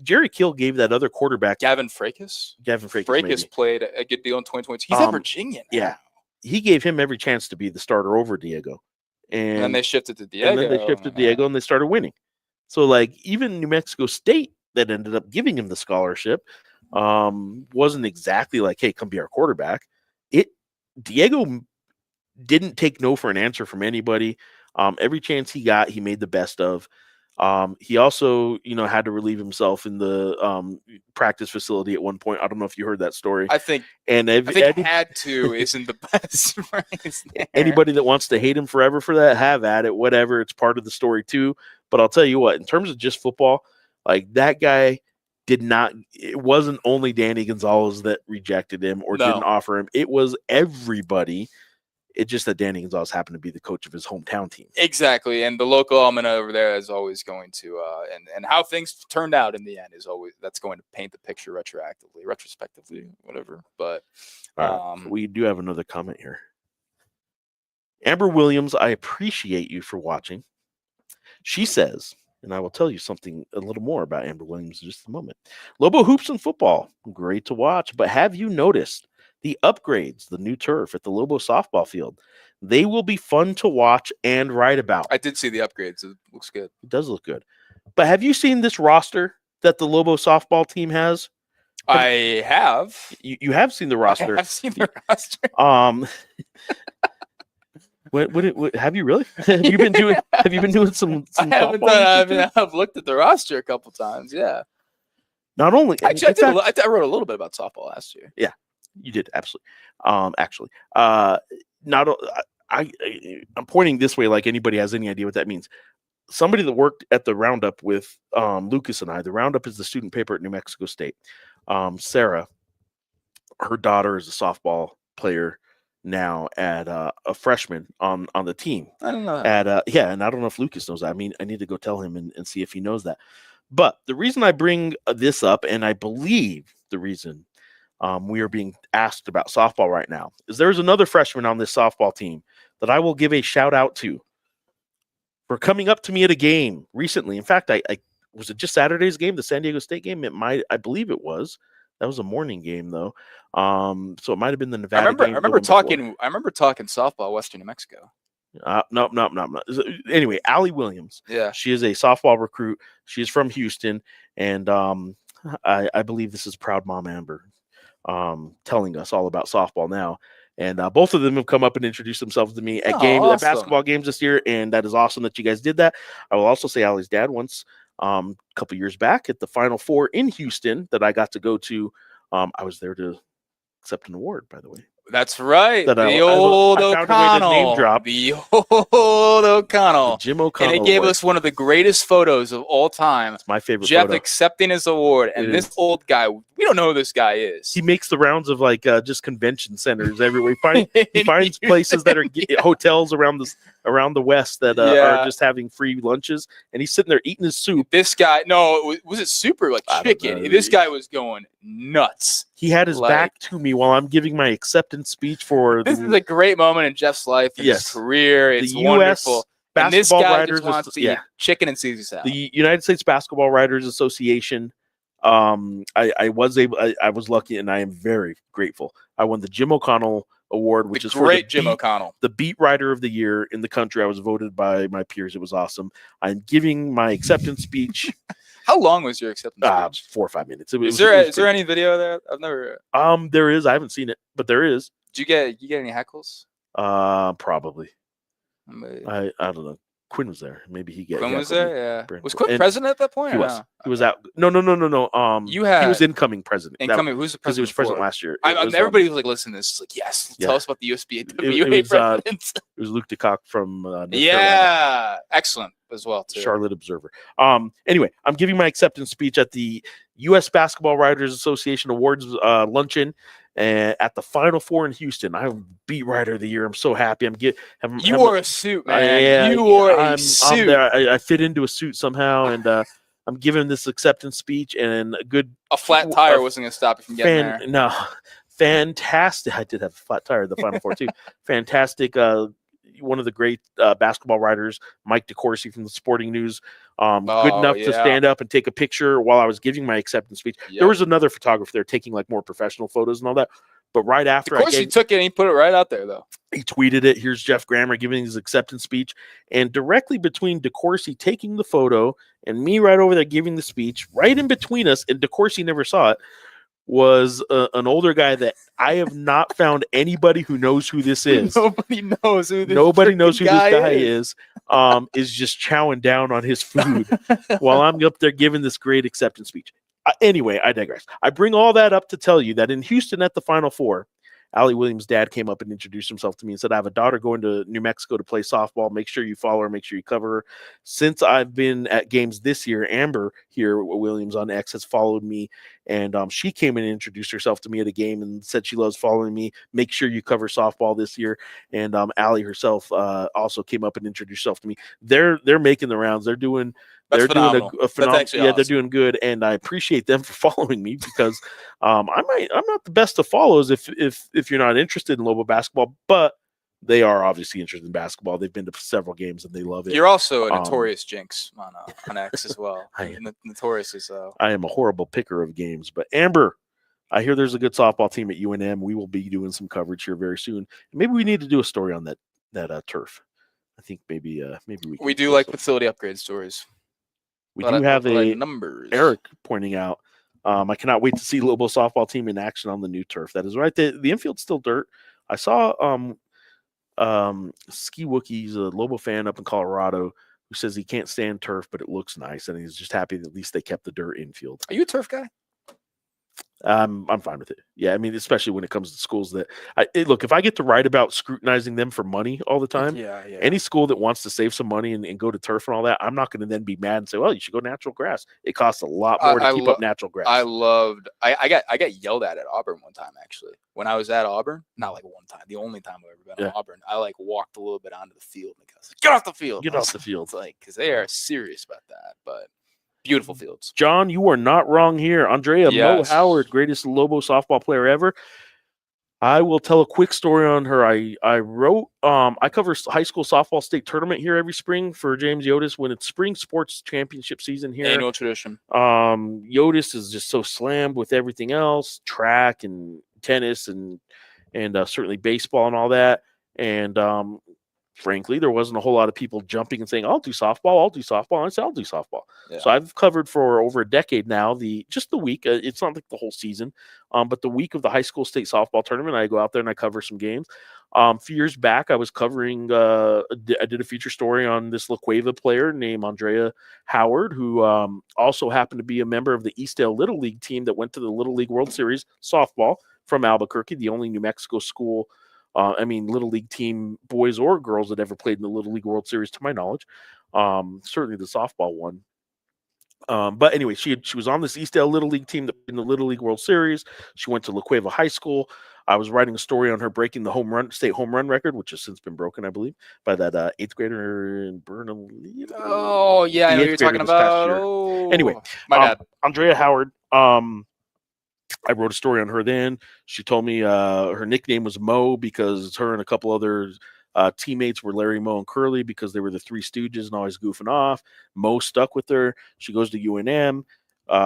Jerry Kill gave that other quarterback, Gavin Frakes. Frakes played a good deal in 2022. He's at Virginia now. Yeah, he gave him every chance to be the starter over Diego, and then they shifted to Diego. And they started winning. So like even New Mexico State that ended up giving him the scholarship wasn't exactly like, hey, come be our quarterback. Diego didn't take no for an answer from anybody. Every chance he got, he made the best of. He also, had to relieve himself in the practice facility at one point. I don't know if you heard that story. I think had to isn't the best phrase there. Anybody that wants to hate him forever for that, have at it, whatever. It's part of the story too. But I'll tell you what, in terms of just football, like that guy it wasn't only Danny Gonzalez that rejected him or didn't offer him. It was everybody. It's just that Danny Gonzalez happened to be the coach of his hometown team. Exactly. And the local element over there is always going to, and how things turned out in the end is always, that's going to paint the picture retrospectively, whatever. But we do have another comment here. Amber Williams, I appreciate you for watching. She says, and I will tell you something a little more about Amber Williams in just a moment. Lobo hoops and football, great to watch, but have you noticed the upgrades, the new turf at the Lobo softball field? They will be fun to watch and write about. I did see the upgrades. It looks good. It does look good. But have you seen this roster that the Lobo softball team has? I have. You have seen the roster. I've seen the roster. What have you really? Have you been doing some I haven't done, I've looked at the roster a couple times. Yeah. Not only actually, I wrote a little bit about softball last year. Yeah, you did absolutely. I'm pointing this way like anybody has any idea what that means. Somebody that worked at the Roundup with Lucas and I. The Roundup is the student paper at New Mexico State. Sarah, her daughter is a softball player now at a freshman on the team. I don't know. And I don't know if Lucas knows that. I mean, I need to go tell him and see if he knows that. But the reason I bring this up, and I believe the reason we are being asked about softball right now, is there's another freshman on this softball team that I will give a shout out to for coming up to me at a game recently. In fact, I was it just Saturday's game, the San Diego State game? I believe it was. That was a morning game though. So it might have been the Nevada game. I remember talking softball, Western New Mexico. No. Anyway, Allie Williams. Yeah. She is a softball recruit. She is from Houston. And I believe this is proud mom Amber telling us all about softball now. And both of them have come up and introduced themselves to me at basketball games this year. And that is awesome that you guys did that. I will also say Allie's dad once a couple years back at the Final Four in Houston that I got to go to. I was there to accept an award, by the way. That's right. The old O'Connell. Name drop. The old O'Connell. Jim O'Connell. And it gave us one of the greatest photos of all time. It's my favorite Geoff photo. accepting his award. And this old guy, we don't know who this guy is. He makes the rounds of like just convention centers everywhere. He finds places that are hotels around the West that are just having free lunches. And he's sitting there eating his soup. This guy, was it soup or like chicken? This guy was going nuts. He had his back to me while I'm giving my acceptance speech for. This is a great moment in Jeff's life, in his career. It's wonderful. And this guy just wants to eat chicken and Caesar salad. The United States Basketball Writers Association. I was lucky, and I am very grateful. I won the Jim O'Connell Award, which is great Jim O'Connell, the beat writer of the year in the country. I was voted by my peers. It was awesome. I'm giving my acceptance speech. How long was your acceptance speech? 4 or 5 minutes. Is there any video there? I've never. There is. I haven't seen it, but there is. Did you get any heckles? Probably. I don't know. Quinn was there. Maybe he get. Quinn was there. Yeah. Was Quinn president at that point? He was. He was out. No. He was incoming president. Who's the president? Because he was president last year. Everybody was like, "Listen to this." It's like, yes. Tell us about the USBA presidents. It was Luke DeCock from. North Carolina. Excellent as well too. Charlotte Observer. Anyway, I'm giving my acceptance speech at the U.S. Basketball Writers Association Awards luncheon. At the Final Four in Houston. I'm beat writer of the year. I'm so happy. You wore a suit, man. You wore a suit. I fit into a suit somehow, and I'm giving this acceptance speech. And a flat tire wasn't going to stop you from getting there. No, fantastic. I did have a flat tire at the Final Four too. Fantastic. One of the great basketball writers, Mike DeCourcy from the Sporting News, good enough to stand up and take a picture while I was giving my acceptance speech. Yeah. There was another photographer there taking like more professional photos and all that. But right after Of course, he took it and he put it right out there, though. he tweeted it. Here's Geoff Grammer giving his acceptance speech. And directly between DeCourcy taking the photo and me right over there giving the speech, right in between us, and DeCourcy never saw it, was an older guy that I have not found anybody who knows who this is. Nobody knows who this guy is just chowing down on his food while I'm up there giving this great acceptance speech. Anyway, I digress. I bring all that up to tell you that in Houston at the Final Four, Allie Williams' dad came up and introduced himself to me and said, I have a daughter going to New Mexico to play softball. Make sure you follow her. Make sure you cover her. Since I've been at games this year, Amber here, Williams on X, has followed me. And she came in and introduced herself to me at a game and said she loves following me. Make sure you cover softball this year. And Allie herself also came up and introduced herself to me. They're making the rounds. They're doing That's phenomenal. a phenomenal. That's yeah, awesome. They're doing good, and I appreciate them for following me because I'm not the best of follows if you're not interested in Lobo basketball, but they are obviously interested in basketball. They've been to several games and they love it. You're also a notorious jinx on X as well. Notoriously so. I am a horrible picker of games, but Amber, I hear there's a good softball team at UNM. We will be doing some coverage here very soon. Maybe we need to do a story on that turf. I think maybe we do like facility upgrade stories. We do have a numbers. Eric pointing out. I cannot wait to see Lobo softball team in action on the new turf. That is right. The infield's still dirt. I saw Ski Wookie's a Lobo fan up in Colorado who says he can't stand turf, but it looks nice, and he's just happy that at least they kept the dirt infield. Are you a turf guy? I'm fine with it. Yeah, I mean, especially when it comes to schools that look, if I get to write about scrutinizing them for money all the time, any school that wants to save some money and go to turf and all that, I'm not going to then be mad and say, well, you should go natural grass. It costs a lot more to keep up natural grass. I got yelled at Auburn one time, actually. When I was at Auburn, not like one time, the only time I've ever been at Auburn, I walked a little bit onto the field and goes, get off the field. Get off the field. Because they are serious about that, but beautiful fields. John, you are not wrong here. Andrea Mo Howard, greatest Lobo softball player ever. I will tell a quick story on her. I wrote, I cover high school softball state tournament here every spring for James Yotis when it's spring sports championship season here. Annual tradition. Yotis is just so slammed with everything else, track and tennis and certainly baseball and all that. And frankly, there wasn't a whole lot of people jumping and saying, I'll do softball. And I said, I'll do softball. Yeah. So I've covered for over a decade now, just the week. It's not like the whole season, but the week of the high school state softball tournament, I go out there and I cover some games. A few years back, I was covering, I did a feature story on this La Cueva player named Andrea Howard, who also happened to be a member of the Eastdale Little League team that went to the Little League World Series softball from Albuquerque, the only New Mexico school Little League team, boys or girls, that ever played in the Little League World Series, to my knowledge. Certainly the softball one. But anyway, she was on this Eastdale Little League team that in the Little League World Series. She went to La Cueva High School. I was writing a story on her breaking the state home run record, which has since been broken, I believe, by that eighth grader in Burnham. Oh, yeah, I know you're talking about. Oh. Anyway, my bad. Andrea Howard. I wrote a story on her then. She told me her nickname was Mo because her and a couple other teammates were Larry, Mo, and Curly because they were the Three Stooges and always goofing off. Mo stuck with her. She goes to UNM,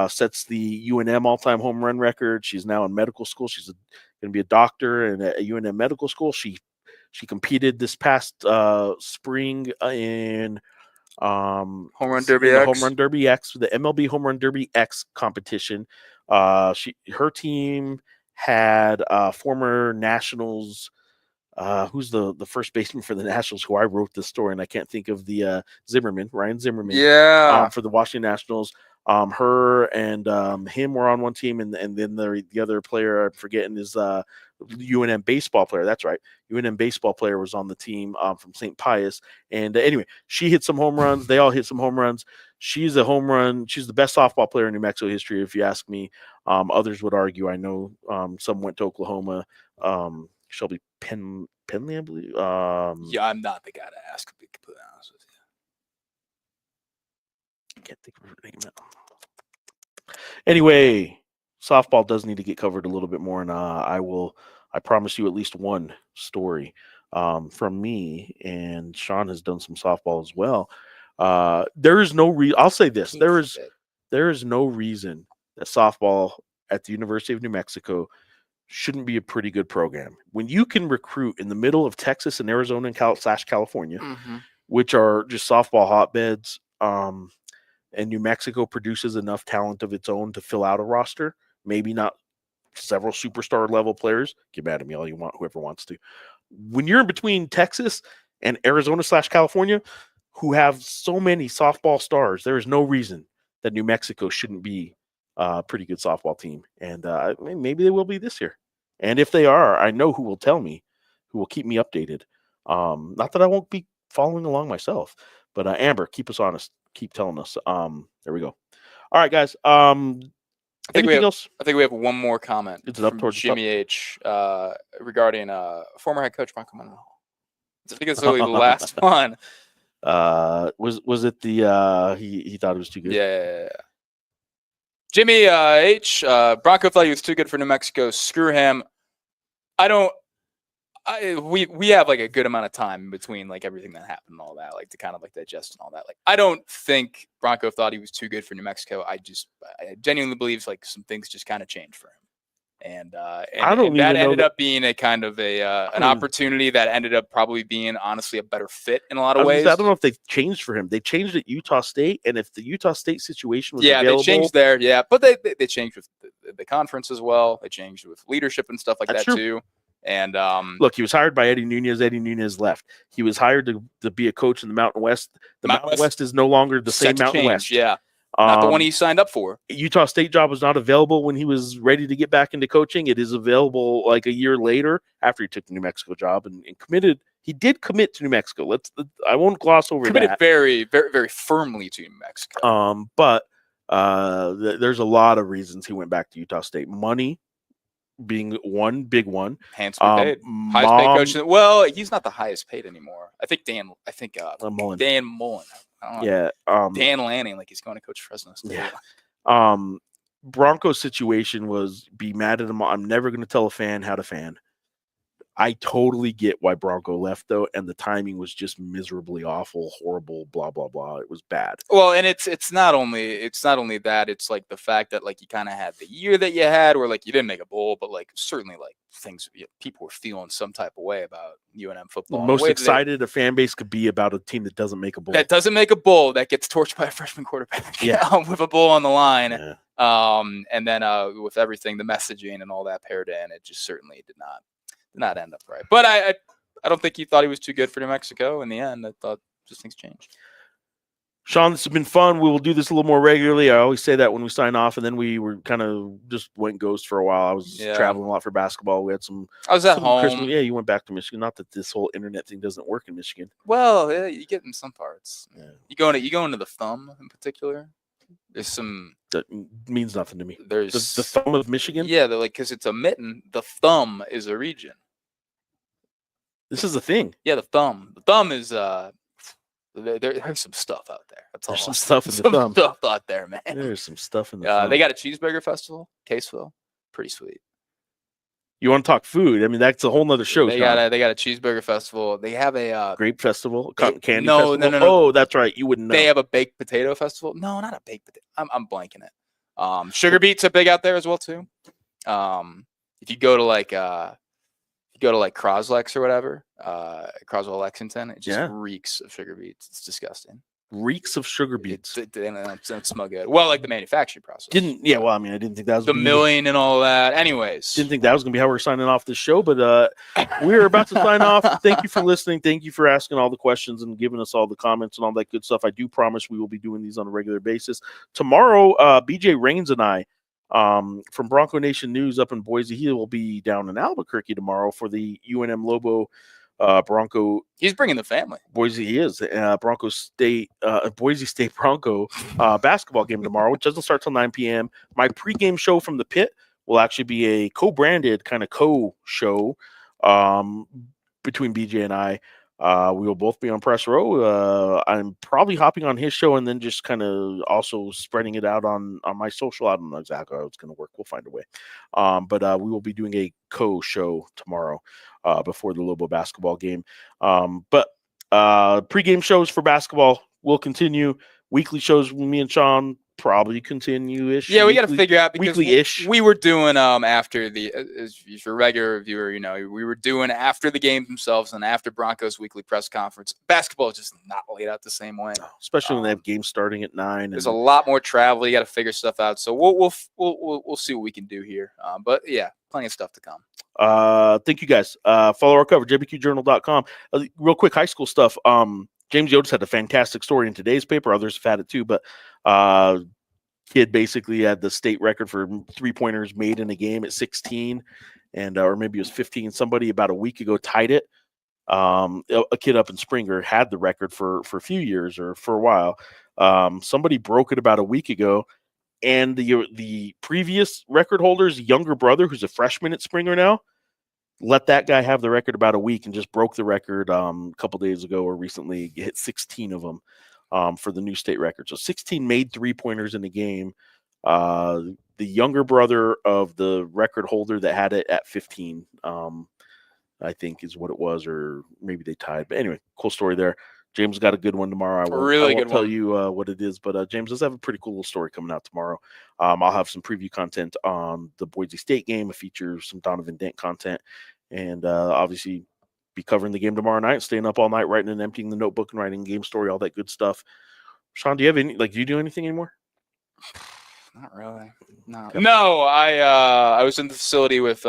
sets the UNM all-time home run record. She's now in medical school. She's going to be a doctor and at UNM medical school. She competed this past spring in Home Run Derby X. Home Run Derby X, the MLB Home Run Derby X competition. Her team had former Nationals. Who's the first baseman for the Nationals? Who I wrote this story, and I can't think of the Ryan Zimmerman. Yeah, for the Washington Nationals. Her and him were on one team, and then the other player I'm forgetting is UNM baseball player. That's right, UNM baseball player was on the team from St. Pius. And anyway, she hit some home runs. They all hit some home runs. She's the best softball player in New Mexico history, if you ask me. Others would argue. I know some went to Oklahoma. Shelby Penley, I believe. Yeah, I'm not the guy to ask, to be completely honest with you. I can't think of her name now. Anyway, softball does need to get covered a little bit more, and I promise you at least one story from me, and Sean has done some softball as well. There is no I'll say this. There is no reason that softball at the University of New Mexico shouldn't be a pretty good program. When you can recruit in the middle of Texas and Arizona and California, which are just softball hotbeds, and New Mexico produces enough talent of its own to fill out a roster, maybe not several superstar level players. Get mad at me all you want, whoever wants to. When you're in between Texas and Arizona/California, who have so many softball stars, there is no reason that New Mexico shouldn't be a pretty good softball team. And maybe they will be this year. And if they are, I know who will tell me, who will keep me updated. Not that I won't be following along myself, but Amber, keep us honest. Keep telling us. There we go. All right, guys. Anything else? I think we have one more comment. Is it up towards Jimmy H. Regarding former head coach Bronco Monroe. I think it's really the last one. Was it the he thought it was too good? Yeah. Jimmy H. Bronco thought he was too good for New Mexico. Screw him. We have like a good amount of time in between like everything that happened and all that, like to kind of like digest and all that. Like I don't think Bronco thought he was too good for New Mexico. I genuinely believe like some things just kind of changed for him. And that ended up being a kind of an opportunity that ended up probably being honestly a better fit in a lot of ways. I don't know if they changed for him. They changed at Utah State, and if the Utah State situation was available, they changed there. Yeah, but they changed with the conference as well. They changed with leadership and stuff like that too. And look, he was hired by Eddie Nunez. Eddie Nunez left. He was hired to be a coach in the Mountain West. The Mountain West is no longer the same Mountain West. Yeah. Not the one he signed up for. Utah State job was not available when he was ready to get back into coaching. It is available like a year later after he took the New Mexico job and committed. He did commit to New Mexico. I won't gloss over that. Committed very, very, very firmly to New Mexico. But there's a lot of reasons he went back to Utah State. Money being one big one. Handsomely paid. Highest paid coach. Well, he's not the highest paid anymore. I think Dan Mullen. Dan Mullen. Yeah. Dan Lanning, like he's going to coach Fresno State. Yeah. Broncos situation was be mad at him. I'm never going to tell a fan how to fan. I totally get why Bronco left though, and the timing was just miserably awful, horrible, blah blah blah. It was bad. Well, and it's not only that. It's like the fact that like you kind of had the year that you had, where like you didn't make a bowl, but like certainly like things people were feeling some type of way about UNM football. The most excited a fan base could be about a team that doesn't make a bowl. That doesn't make a bowl, that gets torched by a freshman quarterback. With a bowl on the line. Yeah. And then with everything, the messaging and all that paired in, it just certainly did not end up right. But I don't think he thought he was too good for New Mexico in the end. I thought just things changed. Sean, this has been fun. We will do this a little more regularly. I always say that when we sign off, and then we were kind of just went ghost for a while. I was traveling a lot for basketball. We had I was at home. Christmas. Yeah, you went back to Michigan. Not that this whole internet thing doesn't work in Michigan. Well, yeah, you get in some parts. Yeah. You go into the thumb in particular. There's some that means nothing to me. There's the thumb of Michigan. Yeah, they're like because it's a mitten. The thumb is a region. This is the thing. Yeah, the thumb. The thumb is there's some stuff out there. That's all. There's some stuff in the thumb. Stuff out there, man. There's some stuff in the thumb. They got a cheeseburger festival, Caseville. Pretty sweet. You want to talk food? I mean, that's a whole nother show. They got a cheeseburger festival. They have a grape festival, cotton candy festival. No. Oh, that's right. You wouldn't know. They have a baked potato festival. No, not a baked potato. I'm blanking it. Sugar beets are big out there as well too. If you go to like Croslex or whatever, Croswell Lexington, it just reeks of sugar beets. It's disgusting. Reeks of sugar beets. It don't smell good. Well, like the manufacturing process. I didn't think that was the milling and all that. Anyways, didn't think that was gonna be how we're signing off this show, but we're about to sign off. Thank you for listening. Thank you for asking all the questions and giving us all the comments and all that good stuff. I do promise we will be doing these on a regular basis. Tomorrow, BJ Rains and I, from Bronco Nation News up in Boise, he will be down in Albuquerque tomorrow for the UNM Lobo Bronco. He's bringing the family. Boise, he is. Boise State Bronco basketball game tomorrow, which doesn't start till 9 p.m. My pregame show from the pit will actually be a co-branded kind of co-show between BJ and I. We will both be on press row. I'm probably hopping on his show and then just kind of also spreading it out on my social. I don't know exactly how it's going to work. We'll find a way. But we will be doing a co-show tomorrow before the Lobo basketball game. But pregame shows for basketball will continue. Weekly shows with me and Sean, probably continue-ish. Yeah, we got to figure out because weekly-ish. we were doing after the if you're a regular viewer, we were doing after the games themselves and after Broncos weekly press conference. Basketball is just not laid out the same way, especially when they have games starting at 9. There's a lot more travel. You got to figure stuff out. So we'll see what we can do here. But yeah, plenty of stuff to come. Thank you guys. Follow our coverage, ABQJournal.com. Real quick, high school stuff. James Yotis had a fantastic story in today's paper. Others have had it too, but kid basically had the state record for 3-pointers made in a game at 16, and or maybe it was 15. Somebody about a week ago tied it. A kid up in Springer had the record for a few years or for a while. Somebody broke it about a week ago, and the previous record holder's younger brother, who's a freshman at Springer now, let that guy have the record about a week and just broke the record a couple days ago or recently. Hit 16 of them for the new state record. So 16 made 3-pointers in the game. The younger brother of the record holder that had it at 15, I think is what it was, or maybe they tied. But anyway, cool story there. James got a good one tomorrow. I won't tell you what it is, but James does have a pretty cool little story coming out tomorrow. I'll have some preview content on the Boise State game. It features some Donovan Dent content, and obviously be covering the game tomorrow night, staying up all night writing and emptying the notebook and writing game story, all that good stuff. Sean, do you have any? Do you do anything anymore? Not really. No. Okay. No, I was in the facility with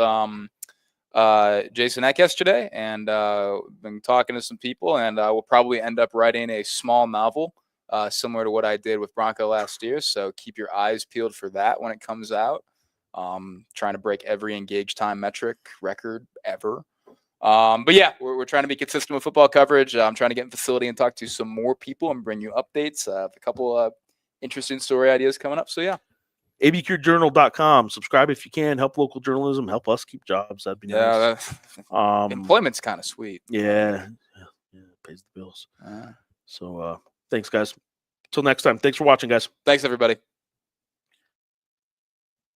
Jason Eck yesterday, and been talking to some people, and we'll probably end up writing a small novel similar to what I did with Bronco last year. So keep your eyes peeled for that when it comes out. Trying to break every engaged time metric record ever. But yeah, we're trying to be consistent with football coverage. I'm trying to get in the facility and talk to some more people and bring you updates. A couple interesting story ideas coming up. So yeah. ABQJournal.com. Subscribe if you can. Help local journalism. Help us keep jobs. That'd be nice. Employment's kind of sweet. Yeah. It pays the bills. So thanks, guys. Till next time. Thanks for watching, guys. Thanks, everybody.